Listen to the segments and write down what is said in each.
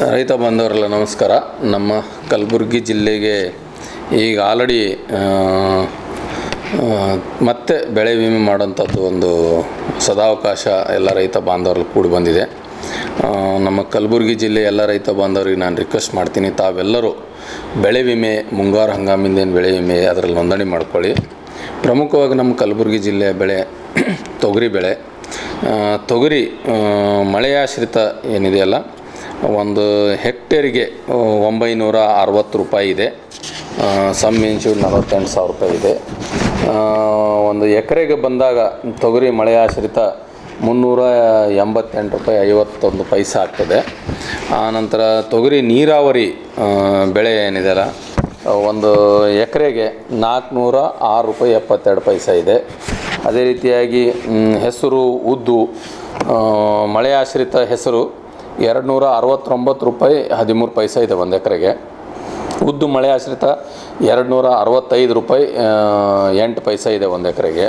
ರೈತ ಬಾಂಧವರೆಲ್ಲ ನಮಸ್ಕಾರ. ನಮ್ಮ ಕಲಬುರಗಿ ಜಿಲ್ಲೆಗೆ ಈಗ ಆಲ್ರೆಡಿ ಮತ್ತೆ ಬೆಳೆ ವಿಮೆ ಮಾಡೋಂಥದ್ದು ಒಂದು ಸದಾವಕಾಶ ಎಲ್ಲ ರೈತ ಬಾಂಧವರಲ್ಲಿ ಕೂಡಿ ಬಂದಿದೆ. ನಮ್ಮ ಕಲಬುರಗಿ ಜಿಲ್ಲೆ ಎಲ್ಲ ರೈತ ಬಾಂಧವರಿಗೆ ನಾನು ರಿಕ್ವೆಸ್ಟ್ ಮಾಡ್ತೀನಿ, ತಾವೆಲ್ಲರೂ ಬೆಳೆ ವಿಮೆ ಮುಂಗಾರು ಹಂಗಾಮಿಂದೇನು ಬೆಳೆ ವಿಮೆ ಅದರಲ್ಲಿ ನೋಂದಣಿ ಮಾಡ್ಕೊಳ್ಳಿ. ಪ್ರಮುಖವಾಗಿ ನಮ್ಮ ಕಲಬುರಗಿ ಜಿಲ್ಲೆಯ ಬೆಳೆ ತೊಗರಿ ಬೆಳೆ. ತೊಗರಿ ಮಳೆಯಾಶ್ರಿತ ಏನಿದೆಯಲ್ಲ, ಒಂದು ಹೆಕ್ಟೇರಿಗೆ 960 ರೂಪಾಯಿ ಇದೆ. ಸಮ್ ಇನ್ಶೂರ್ 48,000 ರೂಪಾಯಿ ಇದೆ. ಒಂದು ಎಕರೆಗೆ ಬಂದಾಗ ತೊಗರಿ ಮಳೆಯಾಶ್ರಿತ 388 ರೂಪಾಯಿ 51 ಪೈಸೆ ಆಗ್ತದೆ. ಆನಂತರ ತೊಗರಿ ನೀರಾವರಿ ಬೆಳೆ ಏನಿದೆಯಲ್ಲ, ಒಂದು ಎಕರೆಗೆ 406 ರೂಪಾಯಿ 72 ಪೈಸೆ ಇದೆ. ಅದೇ ರೀತಿಯಾಗಿ ಹೆಸರು ಉದ್ದು ಮಳೆಯಾಶ್ರಿತ ಹೆಸರು 269 ರೂಪಾಯಿ 13 ಪೈಸೆ ಇದೆ ಒಂದು ಎಕರೆಗೆ. ಉದ್ದು ಮಳೆ ಆಶ್ರಿತ 265 ರೂಪಾಯಿ 8 ಪೈಸೆ ಇದೆ ಒಂದು ಎಕರೆಗೆ.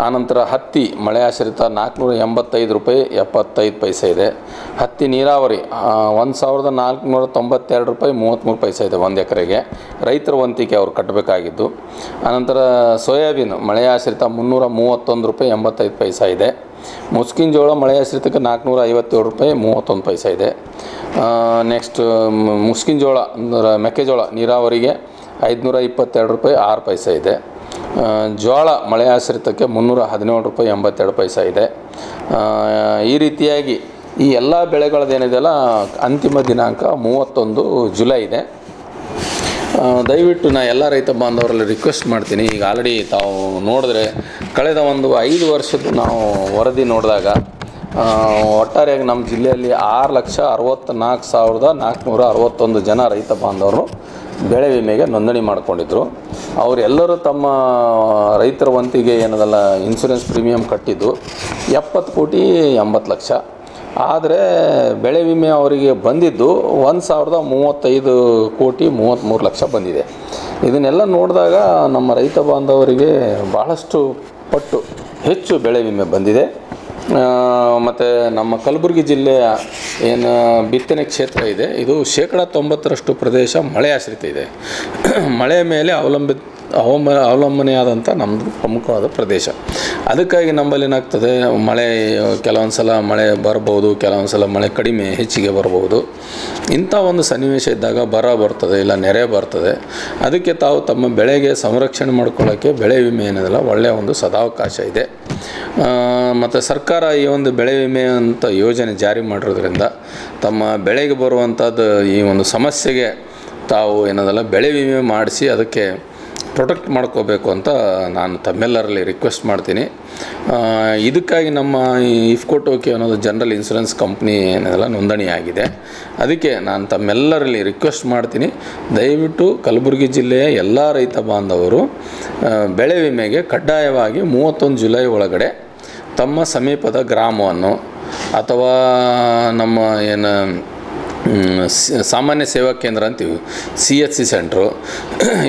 ಆನಂತರ ಹತ್ತಿ ಮಳೆ ಆಶ್ರಿತ 485 ರೂಪಾಯಿ 75 ಪೈಸೆ ಇದೆ. ಹತ್ತಿ ನೀರಾವರಿ 1492 ರೂಪಾಯಿ 33 ಪೈಸೆ ಇದೆ ಒಂದು ಎಕರೆಗೆ, ರೈತರ ವಂತಿಕೆ ಅವರು ಕಟ್ಟಬೇಕಾಗಿದ್ದು. ಆನಂತರ ಸೋಯಾಬೀನ್ ಮಳೆ ಆಶ್ರಿತ 331 ರೂಪಾಯಿ 85 ಪೈಸೆ ಇದೆ. ಮುಸ್ಕಿನ ಜೋಳ ಮಳೆ ಆಶ್ರಿತಕ್ಕೆ 457 ರೂಪಾಯಿ 31 ಪೈಸೆ ಇದೆ. ನೆಕ್ಸ್ಟ್ ಮುಸ್ಕಿನ ಜೋಳ ಅಂದರೆ ಮೆಕ್ಕೆಜೋಳ ನೀರಾವರಿಗೆ 522 ರೂಪಾಯಿ 6 ಪೈಸೆ ಇದೆ. ಜೋಳ ಮಳೆ ಆಶ್ರಿತಕ್ಕೆ 317 ರೂಪಾಯಿ 82 ಪೈಸೆ ಇದೆ. ಈ ರೀತಿಯಾಗಿ ಈ ಎಲ್ಲ ಬೆಳೆಗಳದ್ದೇನಿದೆಯಲ್ಲ ಅಂತಿಮ ದಿನಾಂಕ 31 ಜುಲೈ ಇದೆ. ದಯವಿಟ್ಟು ನಾನು ಎಲ್ಲ ರೈತ ಬಾಂಧವರಲ್ಲಿ ರಿಕ್ವೆಸ್ಟ್ ಮಾಡ್ತೀನಿ. ಈಗ ಆಲ್ರೆಡಿ ತಾವು ನೋಡಿದ್ರೆ ಕಳೆದ ಒಂದು 5 ವರ್ಷದ ನಾವು ವರದಿ ನೋಡಿದಾಗ ಒಟ್ಟಾರೆಯಾಗಿ ನಮ್ಮ ಜಿಲ್ಲೆಯಲ್ಲಿ 6,64,461 ಜನ ರೈತ ಬಾಂಧವರು ಬೆಳೆ ವಿಮೆಗೆ ನೋಂದಣಿ ಮಾಡಿಕೊಂಡಿದ್ದರು. ಅವರೆಲ್ಲರೂ ತಮ್ಮ ರೈತರ ವಂತಿಗೆ ಏನದಲ್ಲ ಇನ್ಶೂರೆನ್ಸ್ ಪ್ರೀಮಿಯಂ ಕಟ್ಟಿದ್ದು 70,80,00,000. ಆದರೆ ಬೆಳೆ ವಿಮೆ ಅವರಿಗೆ ಬಂದಿದ್ದು 1,035,33,00,000 ಬಂದಿದೆ. ಇದನ್ನೆಲ್ಲ ನೋಡಿದಾಗ ನಮ್ಮ ರೈತ ಬಾಂಧವರಿಗೆ ಭಾಳಷ್ಟು ಪಟ್ಟು ಹೆಚ್ಚು ಬೆಳೆ ವಿಮೆ ಬಂದಿದೆ. ಮತ್ತು ನಮ್ಮ ಕಲಬುರಗಿ ಜಿಲ್ಲೆಯ ಏನು ಬಿತ್ತನೆ ಕ್ಷೇತ್ರ ಇದೆ, ಇದು 90% ಪ್ರದೇಶ ಮಳೆ ಆಶ್ರಿತ ಇದೆ. ಮಳೆಯ ಮೇಲೆ ಅವಲಂಬನೆಯಾದಂಥ ನಮ್ಮದು ಪ್ರಮುಖವಾದ ಪ್ರದೇಶ. ಅದಕ್ಕಾಗಿ ನಮ್ಮಲ್ಲಿ ಏನಾಗ್ತದೆ, ಮಳೆ ಕೆಲವೊಂದು ಸಲ ಮಳೆ ಬರ್ಬೋದು, ಕೆಲವೊಂದು ಸಲ ಮಳೆ ಕಡಿಮೆ ಹೆಚ್ಚಿಗೆ ಬರ್ಬೋದು. ಇಂಥ ಒಂದು ಸನ್ನಿವೇಶ ಇದ್ದಾಗ ಬರ ಬರ್ತದೆ, ಇಲ್ಲ ನೆರೆ ಬರ್ತದೆ. ಅದಕ್ಕೆ ತಾವು ತಮ್ಮ ಬೆಳೆಗೆ ಸಂರಕ್ಷಣೆ ಮಾಡ್ಕೊಳ್ಳೋಕ್ಕೆ ಬೆಳೆ ವಿಮೆ ಏನಿದೆಯಲ್ಲ ಒಳ್ಳೆಯ ಒಂದು ಸದಾವಕಾಶ ಇದೆ. ಮತ್ತು ಸರ್ಕಾರ ಈ ಒಂದು ಬೆಳೆ ವಿಮೆ ಅಂತ ಯೋಜನೆ ಜಾರಿ ಮಾಡಿರೋದ್ರಿಂದ ತಮ್ಮ ಬೆಳೆಗೆ ಬರುವಂಥದ್ದು ಈ ಒಂದು ಸಮಸ್ಯೆಗೆ ತಾವು ಏನದಲ್ಲ ಬೆಳೆ ವಿಮೆ ಮಾಡಿಸಿ ಅದಕ್ಕೆ ಪ್ರೊಟೆಕ್ಟ್ ಮಾಡ್ಕೋಬೇಕು ಅಂತ ನಾನು ತಮ್ಮೆಲ್ಲರಲ್ಲಿ ರಿಕ್ವೆಸ್ಟ್ ಮಾಡ್ತೀನಿ. ಇದಕ್ಕಾಗಿ ನಮ್ಮ ಇಫ್ಕೋ ಟೋಕಿಯೋ ಅನ್ನೋದು ಜನರಲ್ ಇನ್ಶೂರೆನ್ಸ್ ಕಂಪ್ನಿ ಏನದಲ್ಲ ನೋಂದಣಿ ಆಗಿದೆ. ಅದಕ್ಕೆ ನಾನು ತಮ್ಮೆಲ್ಲರಲ್ಲಿ ರಿಕ್ವೆಸ್ಟ್ ಮಾಡ್ತೀನಿ, ದಯವಿಟ್ಟು ಕಲಬುರಗಿ ಜಿಲ್ಲೆಯ ಎಲ್ಲ ರೈತ ಬಾಂಧವರು ಬೆಳೆ ವಿಮೆಗೆ ಕಡ್ಡಾಯವಾಗಿ 31 ಜುಲೈ ಒಳಗಡೆ ತಮ್ಮ ಸಮೀಪದ ಗ್ರಾಮವನ್ನು ಅಥವಾ ನಮ್ಮ ಏನು ಸಾಮಾನ್ಯ ಸೇವಾ ಕೇಂದ್ರ ಅಂತೀವಿ, CHC ಸೆಂಟ್ರು,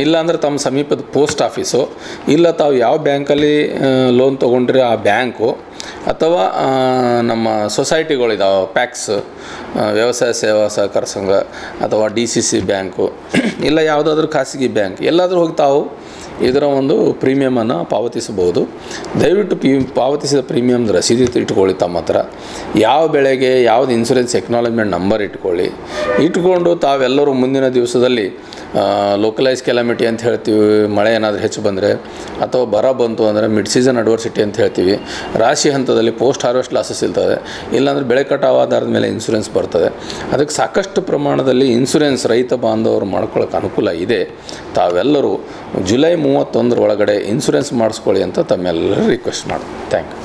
ಇಲ್ಲಾಂದರೆ ತಮ್ಮ ಸಮೀಪದ ಪೋಸ್ಟ್ ಆಫೀಸು, ಇಲ್ಲ ತಾವು ಯಾವ ಬ್ಯಾಂಕಲ್ಲಿ ಲೋನ್ ತೊಗೊಂಡ್ರೆ ಆ ಬ್ಯಾಂಕು, ಅಥವಾ ನಮ್ಮ ಸೊಸೈಟಿಗಳಿದಾವೆ ಪ್ಯಾಕ್ಸ್ ವ್ಯವಸಾಯ ಸೇವಾ ಸಹಕಾರ ಸಂಘ ಅಥವಾ DCC ಬ್ಯಾಂಕು, ಇಲ್ಲ ಯಾವುದಾದ್ರೂ ಖಾಸಗಿ ಬ್ಯಾಂಕ್, ಎಲ್ಲಾದರೂ ಹೋಗಿ ತಾವು ಇದರ ಒಂದು ಪ್ರೀಮಿಯಮನ್ನು ಪಾವತಿಸಬಹುದು. ದಯವಿಟ್ಟು ಪಾವತಿಸಿದ ಪ್ರೀಮಿಯಮ್ ರಸೀದಿ ಇಟ್ಕೊಳ್ಳಿ ತಮ್ಮ ಹತ್ರ. ಯಾವ ಬೆಳೆಗೆ ಯಾವುದು ಇನ್ಶೂರೆನ್ಸ್ ಎಕ್ನಾಲಜ್ಮೆಂಟ್ ನಂಬರ್ ಇಟ್ಕೊಂಡು ತಾವೆಲ್ಲರೂ ಮುಂದಿನ ದಿವಸದಲ್ಲಿ ಲೋಕಲೈಸ್ ಕೆಲಾಮಿಟಿ ಅಂತ ಹೇಳ್ತೀವಿ, ಮಳೆ ಏನಾದರೂ ಹೆಚ್ಚು ಬಂದರೆ ಅಥವಾ ಬರ ಬಂತು ಅಂದರೆ ಮಿಡ್ ಸೀಸನ್ ಅಡ್ವರ್ಸಿಟಿ ಅಂತ ಹೇಳ್ತೀವಿ, ರಾಶಿ ಹಂತದಲ್ಲಿ ಪೋಸ್ಟ್ ಹಾರ್ವೆಸ್ಟ್ ಲಾಸಸ್ ಇರ್ತದೆ, ಇಲ್ಲಾಂದರೆ ಬೆಳೆ ಕಟಾವು ಆಧಾರದ ಮೇಲೆ ಇನ್ಶೂರೆನ್ಸ್ ಬರ್ತದೆ. ಅದಕ್ಕೆ ಸಾಕಷ್ಟು ಪ್ರಮಾಣದಲ್ಲಿ ಇನ್ಶೂರೆನ್ಸ್ ರೈತ ಬಾಂಧವರು ಮಾಡ್ಕೊಳ್ಳೋಕೆ ಅನುಕೂಲ ಇದೆ. ತಾವೆಲ್ಲರೂ ಜುಲೈ 31 ಒಳಗಡೆ ಇನ್ಶೂರೆನ್ಸ್ ಮಾಡಿಸ್ಕೊಳ್ಳಿ ಅಂತ ತಮ್ಮೆಲ್ಲರೂ ರಿಕ್ವೆಸ್ಟ್ ಮಾಡ್ತೀನಿ. Thank you.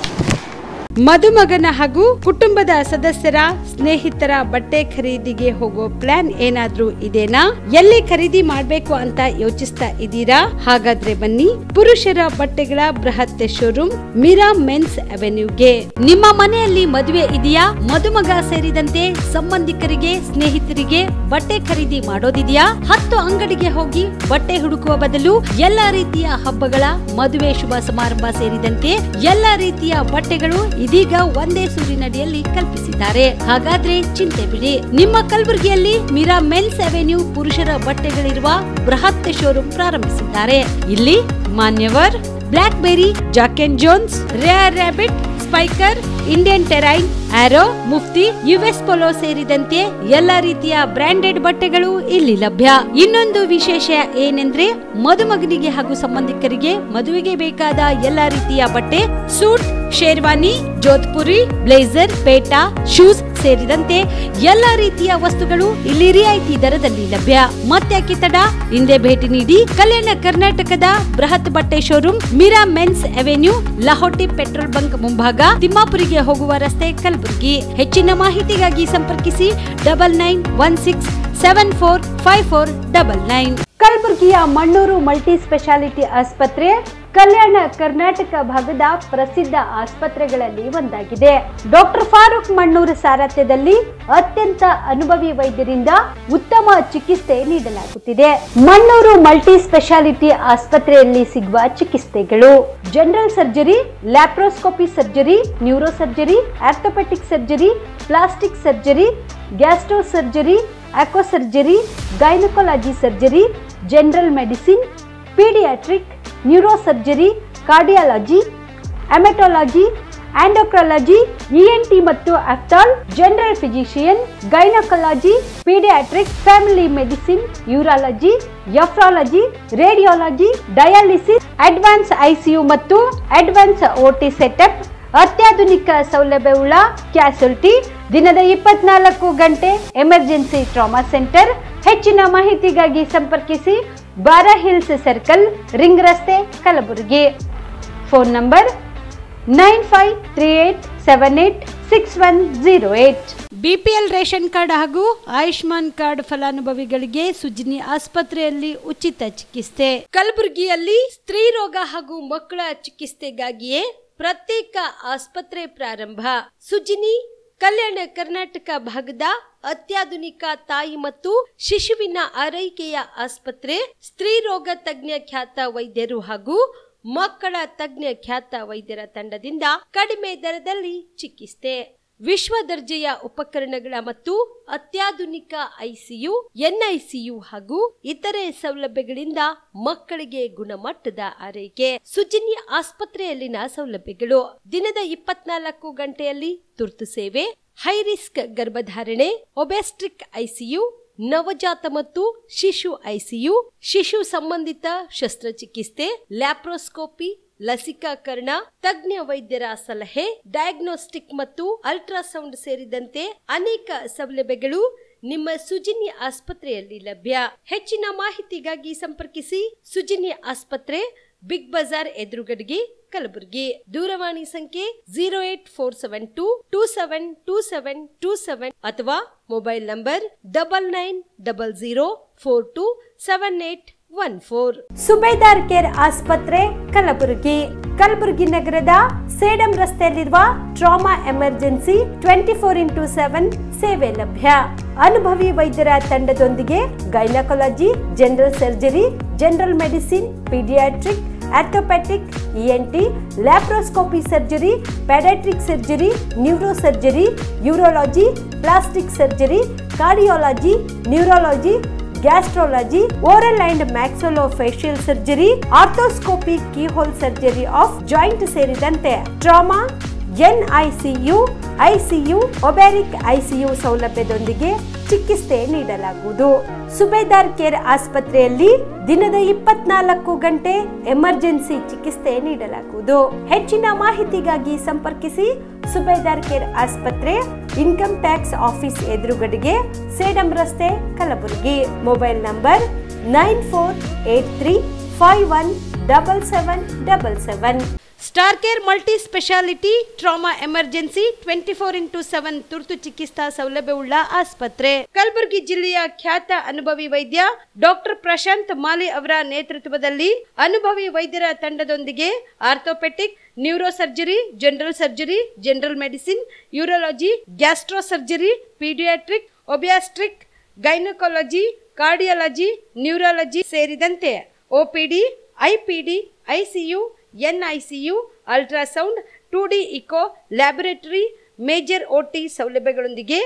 ಮದುಮಗನ ಹಾಗೂ ಕುಟುಂಬದ ಸದಸ್ಯರ ಸ್ನೇಹಿತರ ಬಟ್ಟೆ ಖರೀದಿಗೆ ಹೋಗೋ ಪ್ಲಾನ್ ಏನಾದ್ರೂ ಇದೆನಾ? ಎಲ್ಲಿ ಖರೀದಿ ಮಾಡ್ಬೇಕು ಅಂತ ಯೋಚಿಸ್ತಾ ಇದ್ದೀರಾ? ಹಾಗಾದ್ರೆ ಬನ್ನಿ ಪುರುಷರ ಬಟ್ಟೆಗಳ ಬೃಹತ್ ಶೋರೂಮ್ ಮೀರಾ ಮೆನ್ಸ್ ಅವೆನ್ಯೂಗೆ. ನಿಮ್ಮ ಮನೆಯಲ್ಲಿ ಮದುವೆ ಇದೆಯಾ? ಮದುಮಗ ಸೇರಿದಂತೆ ಸಂಬಂಧಿಕರಿಗೆ ಸ್ನೇಹಿತರಿಗೆ ಬಟ್ಟೆ ಖರೀದಿ ಮಾಡೋದಿದೆಯಾ? 10 ಅಂಗಡಿಗೆ ಹೋಗಿ ಬಟ್ಟೆ ಹುಡುಕುವ ಬದಲು ಎಲ್ಲಾ ರೀತಿಯ ಹಬ್ಬಗಳ ಮದುವೆ ಶುಭ ಸಮಾರಂಭ ಸೇರಿದಂತೆ ಎಲ್ಲಾ ರೀತಿಯ ಬಟ್ಟೆಗಳು ಇದೀಗ ಒಂದೇ ಸೂರಿನಡಿಯಲ್ಲಿ ಕಲ್ಪಿಸಿದ್ದಾರೆ. ಹಾಗಾದ್ರೆ ಚಿಂತೆ ಬಿಡಿ, ನಿಮ್ಮ ಕಲಬುರಗಿಯಲ್ಲಿ ಮೀರಾ ಮೆನ್ಸ್ ಅವೆನ್ಯೂ ಪುರುಷರ ಬಟ್ಟೆಗಳಿರುವ ಬೃಹತ್ ಶೋರೂಮ್ ಪ್ರಾರಂಭಿಸಿದ್ದಾರೆ. ಇಲ್ಲಿ Manyavar, Blackberry, Jack and Jones, Rare Rabbit, Spykar, Indian Terrain, Arrow, Mufti, US Polo ಸೇರಿದಂತೆ ಎಲ್ಲಾ ರೀತಿಯ ಬ್ರಾಂಡೆಡ್ ಬಟ್ಟೆಗಳು ಇಲ್ಲಿ ಲಭ್ಯ. ಇನ್ನೊಂದು ವಿಶೇಷ ಏನೆಂದ್ರೆ ಮದುಮಗನಿಗೆ ಹಾಗೂ ಸಂಬಂಧಿಕರಿಗೆ ಮದುವೆಗೆ ಬೇಕಾದ ಎಲ್ಲಾ ರೀತಿಯ ಬಟ್ಟೆ, ಸೂಟ್, ಶೇರ್ವಾನಿ, ಜೋಧ್ಪುರಿ, ಬ್ಲೇಸರ್, ಪೇಟಾ, ಶೂಸ್ ಸೇರಿದಂತೆ ಎಲ್ಲಾ ರೀತಿಯ ವಸ್ತುಗಳು ಇಲ್ಲಿ ರಿಯಾಯಿತಿ ದರದಲ್ಲಿ ಲಭ್ಯ. ಮತ್ತ್ಯಾಕೆ ತಡ, ಹಿಂದೆ ಭೇಟಿ ನೀಡಿ. ಕಲ್ಯಾಣ ಕರ್ನಾಟಕದ ಬೃಹತ್ ಬಟ್ಟೆ showroom Meera men's avenue, Lahoti petrol bunk ಮುಂಭಾಗ, ತಿಮ್ಮಾಪುರಿಗೆ ಹೋಗುವ ರಸ್ತೆ, ಕಲಬುರಗಿ. ಹೆಚ್ಚಿನ ಮಾಹಿತಿಗಾಗಿ ಸಂಪರ್ಕಿಸಿ 9916745499. ಕಲಬುರಗಿಯ ಮಣ್ಣೂರು ಮಲ್ಟಿ ಸ್ಪೆಷಾಲಿಟಿ ಆಸ್ಪತ್ರೆ ಕಲ್ಯಾಣ ಕರ್ನಾಟಕ ಭಾಗದ ಪ್ರಸಿದ್ಧ ಆಸ್ಪತ್ರೆಗಳಲ್ಲಿ ಒಂದಾಗಿದೆ. ಡಾಕ್ಟರ್ ಫಾರೂಕ್ ಮಣ್ಣೂರು ಸಾರಥ್ಯದಲ್ಲಿ ಅತ್ಯಂತ ಅನುಭವಿ ವೈದ್ಯರಿಂದ ಉತ್ತಮ ಚಿಕಿತ್ಸೆ ನೀಡಲಾಗುತ್ತಿದೆ. ಮಣ್ಣೂರು ಮಲ್ಟಿ ಸ್ಪೆಷಾಲಿಟಿ ಆಸ್ಪತ್ರೆಯಲ್ಲಿ ಸಿಗುವ ಚಿಕಿತ್ಸೆಗಳು: general surgery, laparoscopy surgery, neuro surgery, orthopaedic surgery, plastic surgery, gastro surgery, aqua surgery, gynaecology surgery, general medicine, paediatric, neuro surgery, cardiology, haematology, endocrinology, ENT ಮತ್ತು ophthal, general physician, gynaecology, paediatric, family medicine, urology, nephrology, radiology, dialysis, advance ICU ಮತ್ತು advance OT setup, ಅತ್ಯಾಧುನಿಕ ಸೌಲಭ್ಯವುಳ್ಳ ಕ್ಯಾಸುಲಿಟಿ, ದಿನದ 24 ಗಂಟೆ emergency trauma centre. ಹೆಚ್ಚಿನ ಮಾಹಿತಿಗಾಗಿ ಸಂಪರ್ಕಿಸಿ ಬಾರಾ hills circle, ring ರಸ್ತೆ, Kalaburagi. Phone number 9538786108. BPL ration card ಹಾಗೂ ಆಯುಷ್ಮಾನ್ ಕಾರ್ಡ್ ಫಲಾನುಭವಿಗಳಿಗೆ ಸುಜಿನಿ ಆಸ್ಪತ್ರೆಯಲ್ಲಿ ಉಚಿತ ಚಿಕಿತ್ಸೆ. ಕಲಬುರಗಿಯಲ್ಲಿ ಸ್ತ್ರೀ ರೋಗ ಹಾಗೂ ಮಕ್ಕಳ ಚಿಕಿತ್ಸೆಗಾಗಿಯೇ ಪ್ರತ್ಯೇಕ ಆಸ್ಪತ್ರೆ ಪ್ರಾರಂಭ. ಸುಜಿನಿ ಕಲ್ಯಾಣ ಕರ್ನಾಟಕ ಭಾಗದ ಅತ್ಯಾಧುನಿಕ ತಾಯಿ ಮತ್ತು ಶಿಶುವಿನ ಆರೈಕೆಯ ಆಸ್ಪತ್ರೆ. ಸ್ತ್ರೀ ರೋಗ ತಜ್ಞ ಖ್ಯಾತ ವೈದ್ಯರು ಹಾಗೂ ಮಕ್ಕಳ ತಜ್ಞ ಖ್ಯಾತ ವೈದ್ಯರ ತಂಡದಿಂದ ಕಡಿಮೆ ದರದಲ್ಲಿ ಚಿಕಿತ್ಸೆ. ವಿಶ್ವ ದರ್ಜೆಯ ಉಪಕರಣಗಳ ಮತ್ತು ಅತ್ಯಾಧುನಿಕ ಐಸಿಯು, ಎನ್ಐಸಿಯು ಹಾಗೂ ಇತರೆ ಸೌಲಭ್ಯಗಳಿಂದ ಮಕ್ಕಳಿಗೆ ಗುಣಮಟ್ಟದ ಆರೈಕೆ. ಸುಜಿನಿ ಆಸ್ಪತ್ರೆಯಲ್ಲಿನ ಸೌಲಭ್ಯಗಳು: ದಿನದ 24 ಗಂಟೆಯಲ್ಲಿ ತುರ್ತು ಸೇವೆ, ಹೈ ರಿಸ್ಕ್ ಗರ್ಭಧಾರಣೆ, ಒಬೆಸ್ಟ್ರಿಕ್ ಐಸಿಯು, ನವಜಾತ ಮತ್ತು ಶಿಶು ಐಸಿಯು, ಶಿಶು ಸಂಬಂಧಿತ ಶಸ್ತ್ರಚಿಕಿತ್ಸೆ, ಲ್ಯಾಪ್ರೋಸ್ಕೋಪಿ, ಲಸಿಕಾಕರಣ, ತಜ್ಞ ವೈದ್ಯರ ಸಲಹೆ, ಡಯಾಗ್ನೋಸ್ಟಿಕ್ ಮತ್ತು ಅಲ್ಟ್ರಾಸೌಂಡ್ ಸೇರಿದಂತೆ ಅನೇಕ ಸೌಲಭ್ಯಗಳು ನಿಮ್ಮ ಸುಜಿನಿ ಆಸ್ಪತ್ರೆಯಲ್ಲಿ ಲಭ್ಯ. ಹೆಚ್ಚಿನ ಮಾಹಿತಿಗಾಗಿ ಸಂಪರ್ಕಿಸಿ ಸುಜಿನಿ ಆಸ್ಪತ್ರೆ, ಬಿಗ್ ಬಜಾರ್ ಎದುರುಗಡೆಗೆ, ಕಲಬುರಗಿ. ದೂರವಾಣಿ ಸಂಖ್ಯೆ 08472272727 ಅಥವಾ ಮೊಬೈಲ್ ನಂಬರ್ 9900427814. ಸುಬೇದಾರ್ ಕೇರ್ ಆಸ್ಪತ್ರೆ, ಕಲಬುರಗಿ. ಕಲಬುರಗಿ ನಗರದ ಸೇಡಂ ರಸ್ತೆಯಲ್ಲಿರುವ ಟ್ರಾಮಾ ಎಮರ್ಜೆನ್ಸಿ 24x7 ಸೇವೆ ಲಭ್ಯ. ಅನುಭವಿ ವೈದ್ಯರ ತಂಡದೊಂದಿಗೆ gynaecology, general surgery, general medicine, paediatric, orthopaedic, ENT, laparoscopy surgery, paediatric surgery, neuro surgery, urology, plastic surgery, cardiology, neurology, gastrology, oral and maxillofacial surgery, arthroscopy, keyhole surgery of joint ಸೇರಿದಂತೆ trauma, NICU, ICU, obstetric ICU ಸೌಲಭ್ಯದೊಂದಿಗೆ ಚಿಕಿತ್ಸೆ ನೀಡಲಾಗುವುದು. ಸುಬೇದಾರ್ care ಆಸ್ಪತ್ರೆಯಲ್ಲಿ ದಿನದ 24 ಗಂಟೆ emergency ಚಿಕಿತ್ಸೆ ನೀಡಲಾಗುವುದು. ಹೆಚ್ಚಿನ ಮಾಹಿತಿಗಾಗಿ ಸಂಪರ್ಕಿಸಿ ಸುಬೇದಾರ್ ಕೇರ್ ಆಸ್ಪತ್ರೆ, ಇನ್ಕಮ್ ಟ್ಯಾಕ್ಸ್ ಆಫೀಸ್ ಎದುರುಗಡೆಗೆ, ಸೇಡಂ ರಸ್ತೆ, Kalaburagi. Mobile number 9483517777. Star care multi speciality trauma emergency 24x7 ತುರ್ತು ಚಿಕಿತ್ಸಾ ಸೌಲಭ್ಯವುಳ್ಳ ಆಸ್ಪತ್ರೆ. ಕಲಬುರಗಿ ಜಿಲ್ಲೆಯ ಖ್ಯಾತ ಅನುಭವಿ ವೈದ್ಯ ಡಾಕ್ಟರ್ ಪ್ರಶಾಂತ್ ಮಾಲಿ ಅವರ ನೇತೃತ್ವದಲ್ಲಿ ಅನುಭವಿ ವೈದ್ಯರ ತಂಡದೊಂದಿಗೆ orthopaedic, neuro surgery, general surgery, general medicine, urology, gastro surgery, paediatric, obstetric, gynaecology, cardiology, neurology ಸೇರಿದಂತೆ OPD, IPD, ICU, NICU, ultrasound, 2D echo laboratory, major OT ಸೌಲಭ್ಯಗಳೊಂದಿಗೆ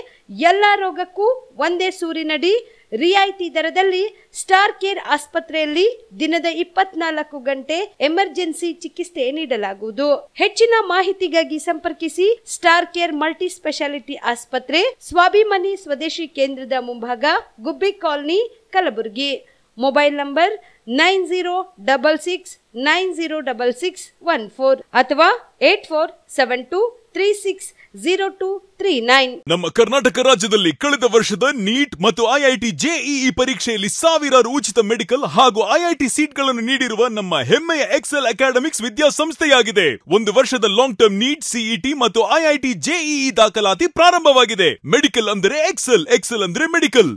ಎಲ್ಲ ರೋಗಕ್ಕೂ ಒಂದೇ ಸೂರಿನಡಿ ರಿಯಾಯಿತಿ ದರದಲ್ಲಿ ಸ್ಟಾರ್ ಕೇರ್ ಆಸ್ಪತ್ರೆಯಲ್ಲಿ ದಿನದ 24 ಗಂಟೆ ಎಮರ್ಜೆನ್ಸಿ ಚಿಕಿತ್ಸೆ ನೀಡಲಾಗುವುದು. ಹೆಚ್ಚಿನ ಮಾಹಿತಿಗಾಗಿ ಸಂಪರ್ಕಿಸಿ ಸ್ಟಾರ್ ಕೇರ್ ಮಲ್ಟಿ ಸ್ಪೆಷಾಲಿಟಿ ಆಸ್ಪತ್ರೆ, ಸ್ವಾಭಿಮಾನಿ ಸ್ವದೇಶಿ ಕೇಂದ್ರದ ಮುಂಭಾಗ, ಗುಬ್ಬಿ ಕಾಲನಿ, ಕಲಬುರಗಿ. ಮೊಬೈಲ್ ನಂಬರ್ 9066906614 ಅಥವಾ 8472360239. ನಮ್ಮ ಕರ್ನಾಟಕ ರಾಜ್ಯದಲ್ಲಿ ಕಳೆದ ವರ್ಷದ ನೀಟ್ ಮತ್ತು IIT JEE ಪರೀಕ್ಷೆಯಲ್ಲಿ ಸಾವಿರಾರು ಉಚಿತ ಮೆಡಿಕಲ್ ಹಾಗೂ IIT ಸೀಟ್ಗಳನ್ನು ನೀಡಿರುವ ನಮ್ಮ ಹೆಮ್ಮೆಯ ಎಕ್ಸೆಲ್ ಅಕಾಡೆಮಿಕ್ಸ್ ವಿದ್ಯಾಸಂಸ್ಥೆಯಾಗಿದೆ. ಒಂದು ವರ್ಷದ ಲಾಂಗ್ ಟರ್ಮ್ ನೀಟ್, CET ಮತ್ತು IIT JEE ದಾಖಲಾತಿ ಪ್ರಾರಂಭವಾಗಿದೆ. ಮೆಡಿಕಲ್ ಅಂದರೆ ಎಕ್ಸೆಲ್, ಎಕ್ಸೆಲ್ ಅಂದ್ರೆ ಮೆಡಿಕಲ್.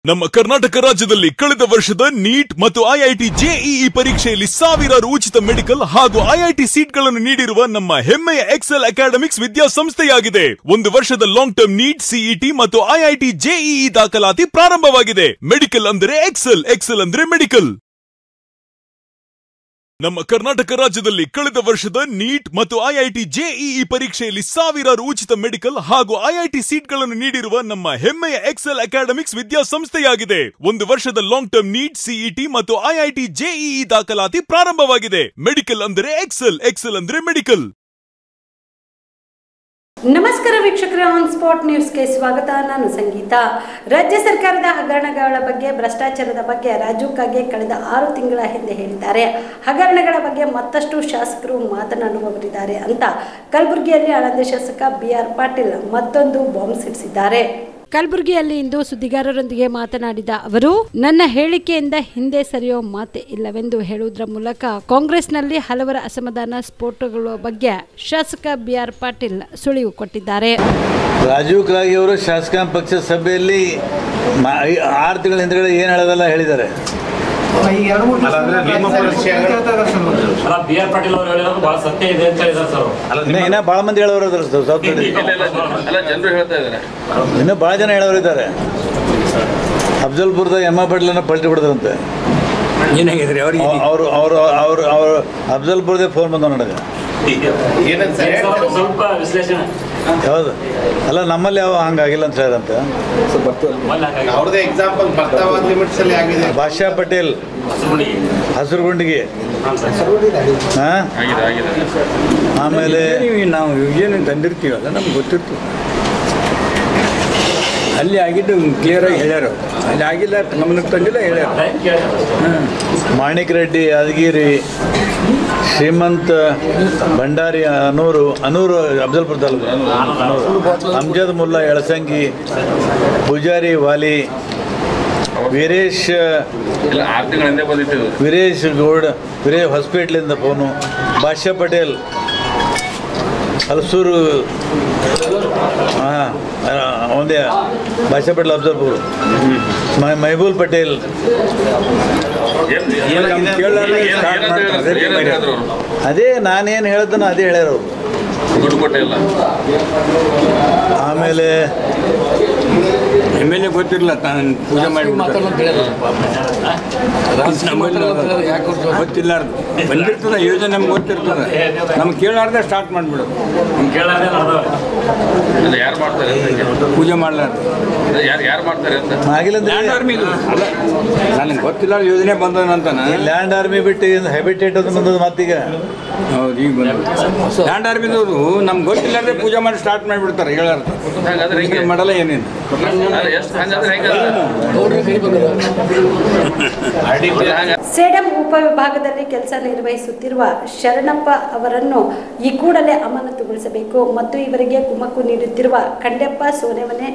ನಮ್ಮ ಕರ್ನಾಟಕ ರಾಜ್ಯದಲ್ಲಿ ಕಳೆದ ವರ್ಷದ ನೀಟ್ ಮತ್ತು IIT JEE ಪರೀಕ್ಷೆಯಲ್ಲಿ ಸಾವಿರಾರು ಉಚಿತ ಮೆಡಿಕಲ್ ಹಾಗೂ IIT ಸೀಟ್ಗಳನ್ನು ನೀಡಿರುವ ನಮ್ಮ ಹೆಮ್ಮೆಯ ಎಕ್ಸೆಲ್ ಅಕಾಡೆಮಿಕ್ಸ್ ವಿದ್ಯಾಸಂಸ್ಥೆಯಾಗಿದೆ. ಒಂದು ವರ್ಷದ ಲಾಂಗ್ ಟರ್ಮ್ ನೀಟ್, CET ಮತ್ತು IIT JEE ದಾಖಲಾತಿ ಪ್ರಾರಂಭವಾಗಿದೆ. ಮೆಡಿಕಲ್ ಅಂದರೆ ಎಕ್ಸೆಲ್, ಎಕ್ಸೆಲ್ ಅಂದ್ರೆ ಮೆಡಿಕಲ್. ನಮ್ಮ ಕರ್ನಾಟಕ ರಾಜ್ಯದಲ್ಲಿ ಕಳೆದ ವರ್ಷದ ನೀಟ್ ಮತ್ತು IIT JEE ಪರೀಕ್ಷೆಯಲ್ಲಿ ಸಾವಿರಾರು ಉಚಿತ ಮೆಡಿಕಲ್ ಹಾಗೂ IIT ಸೀಟ್ಗಳನ್ನು ನೀಡಿರುವ ನಮ್ಮ ಹೆಮ್ಮೆಯ ಎಕ್ಸೆಲ್ ಅಕಾಡೆಮಿಕ್ಸ್ ವಿದ್ಯಾಸಂಸ್ಥೆಯಾಗಿದೆ. ಒಂದು ವರ್ಷದ ಲಾಂಗ್ ಟರ್ಮ್ ನೀಟ್, CET ಮತ್ತು IIT JEE ದಾಖಲಾತಿ ಪ್ರಾರಂಭವಾಗಿದೆ. ಮೆಡಿಕಲ್ ಅಂದರೆ ಎಕ್ಸೆಲ್, ಎಕ್ಸೆಲ್ ಅಂದ್ರೆ ಮೆಡಿಕಲ್. ನಮಸ್ಕಾರ ವೀಕ್ಷಕರೇ, ಆನ್ ಸ್ಪಾಟ್ ನ್ಯೂಸ್ಗೆ ಸ್ವಾಗತ. ನಾನು ಸಂಗೀತ. ರಾಜ್ಯ ಸರ್ಕಾರದ ಹಗರಣಗಳ ಬಗ್ಗೆ, ಭ್ರಷ್ಟಾಚಾರದ ಬಗ್ಗೆ ರಾಜು ಕಾಗೆ ಕಳೆದ 6 ತಿಂಗಳ ಹಿಂದೆ ಹೇಳಿದ್ದಾರೆ. ಹಗರಣಗಳ ಬಗ್ಗೆ ಮತ್ತಷ್ಟು ಶಾಸಕರು ಮಾತನಾಡುವವರಿದ್ದಾರೆ ಅಂತ ಕಲಬುರಗಿಯಲ್ಲಿ ಆಳಂದ ಶಾಸಕ BR ಪಾಟೀಲ್ ಮತ್ತೊಂದು ಬಾಂಬ್ ಸಿಡಿಸಿದ್ದಾರೆ. ಕಲಬುರಗಿಯಲ್ಲಿ ಇಂದು ಸುದ್ದಿಗಾರರೊಂದಿಗೆ ಮಾತನಾಡಿದ ಅವರು, ನನ್ನ ಹೇಳಿಕೆಯಿಂದ ಹಿಂದೆ ಸರಿಯೋ ಮಾತೆ ಇಲ್ಲವೆಂದು ಹೇಳುವುದರ ಮೂಲಕ ಕಾಂಗ್ರೆಸ್ನಲ್ಲಿ ಹಲವರ ಅಸಮಾಧಾನ ಸ್ಫೋಟಗಳ ಬಗ್ಗೆ ಶಾಸಕ BR ಪಾಟೀಲ್ ಸುಳಿವು ಕೊಟ್ಟಿದ್ದಾರೆ. ರಾಜೀವ್ ಕಾಗೆ ಅವರು ಶಾಸಕಾಂಗ ಪಕ್ಷದ ಸಭೆಯಲ್ಲಿ 6 ತಿಂಗಳ ಹಿಂದೆ ಏನು ಹೇಳೋದಲ್ಲ ಹೇಳಿದ್ದಾರೆ. ಇನ್ನ ಬಹಳ ಮಂದಿ ಹೇಳೋರು ಇನ್ನು ಬಹಳ ಜನ ಹೇಳೋರು ಇದ್ದಾರೆ. ಅಫ್ಜಲ್ಪುರದ ಎಮ್ಮ ಪಟೇಲನ್ನ ಪಲ್ಟಿ ಬಿಡದಂತೆ ಅವರು ಅವರು ಅವರು ಅವರು ಅಫ್ಜಲ್ಪುರದೇ ಫೋನ್ ಬಂದ ನನಗೆ. ಯಾವುದು ಅಲ್ಲ, ನಮ್ಮಲ್ಲಿ ಯಾವ ಹಂಗಾಗಿಲ್ಲ ಅಂತ ಹೇಳಿದಂತೆ. ಭಾಷಾ ಪಟೇಲ್ ಹಸುರುಗುಂಡಿಗೆ, ಆಮೇಲೆ ನಾವು ಏನು ತಂದಿರ್ತೀವಲ್ಲ ನಮ್ಗೆ ಗೊತ್ತಿರ್ತೀವಿ. ಅಲ್ಲಿ ಆಗಿದ್ದು ಕ್ಲಿಯರಾಗಿ ಹೇಳ್ಯಾರ, ಅಲ್ಲಿ ಆಗಿಲ್ಲ ಗಮನಕ್ಕೆ ತಂದಿಲ್ಲ ಹೇಳ್ಯಾರ. ಮಾಣಿಕ್ ರೆಡ್ಡಿ ಯಾದಗಿರಿ, ಶ್ರೀಮಂತ್ ಭಂಡಾರಿ ಅನೂರು ಅಫ್ಜಲ್ಪುರ ತಾಲೂಕು, ಅಮ್ಜದ್ ಮುಲ್ಲಾ ಯಳಸಂಗಿ, ಪೂಜಾರಿ ವಾಲಿ, ವೀರೇಶ್ ಗೌಡ್, ವೀರೇಶ್ ಹಾಸ್ಪಿಟ್ಲಿಂದ ಫೋನು, ಭಾಷ್ಯ ಪಟೇಲ್ ಹಲಸೂರು, ಒಂದೇ ಭಾಷಾ ಪಟೇಲ್ ಅಫ್ಜಲ್ಪುರ್, ಮೈಬೂಲ್ ಪಟೇಲ್, ಅದೇ ನಾನೇನು ಹೇಳ್ತಾನೋ ಅದೇ ಹೇಳ್ಯಾರ ಅವರು. ಆಮೇಲೆ MLA ಗೊತ್ತಿರಲಿಲ್ಲ, ತಾನು ಪೂಜೆ ಮಾಡಿ ಗೊತ್ತಿಲ್ಲ, ಬಂದಿರ್ತದೆ ಯೋಜನೆ ನಮ್ಗೆ ಗೊತ್ತಿರ್ತದೆ. ನಮ್ಗೆ ಕೇಳಾರ್ದೆ ಸ್ಟಾರ್ಟ್ ಮಾಡಿಬಿಡೋದು, ಪೂಜೆ ಮಾಡ್ಲಾರ್ದು ಲ್ಯಾಂಡ್ ಆರ್ಮಿ. ನನಗೆ ಗೊತ್ತಿಲ್ಲ ಯೋಜನೆ ಬಂದನಂತಾನೆ. ಲ್ಯಾಂಡ್ ಆರ್ಮಿ ಬಿಟ್ಟು ಹೆಬಿಟೇಟ್ ಅದು ಬಂದದ್ದು ಮತ್ತೀಗ. ಹೌದು, ಈಗ ಬಂದ ಲ್ಯಾಂಡ್ ಆರ್ಮಿದವರು ನಮ್ಗೆ ಗೊತ್ತಿಲ್ಲಾರ್ದೆ ಪೂಜೆ ಮಾಡಿ ಸ್ಟಾರ್ಟ್ ಮಾಡಿಬಿಡ್ತಾರೆ. ಹೇಳಾರ್ದು ಮಾಡಲ್ಲ ಏನೇನು. ಸೇಡಂ ಉಪವಿಭಾಗದಲ್ಲಿ ಕೆಲಸ ನಿರ್ವಹಿಸುತ್ತಿರುವ ಶರಣಪ್ಪ ಅವರನ್ನು ಈ ಕೂಡಲೇ ಅಮಾನತುಗೊಳಿಸಬೇಕು ಮತ್ತು ಇವರಿಗೆ ಕುಮ್ಮಕ್ಕು ನೀಡುತ್ತಿರುವ ಖಂಡೆಪ್ಪ ಸೋನೆಮನೆ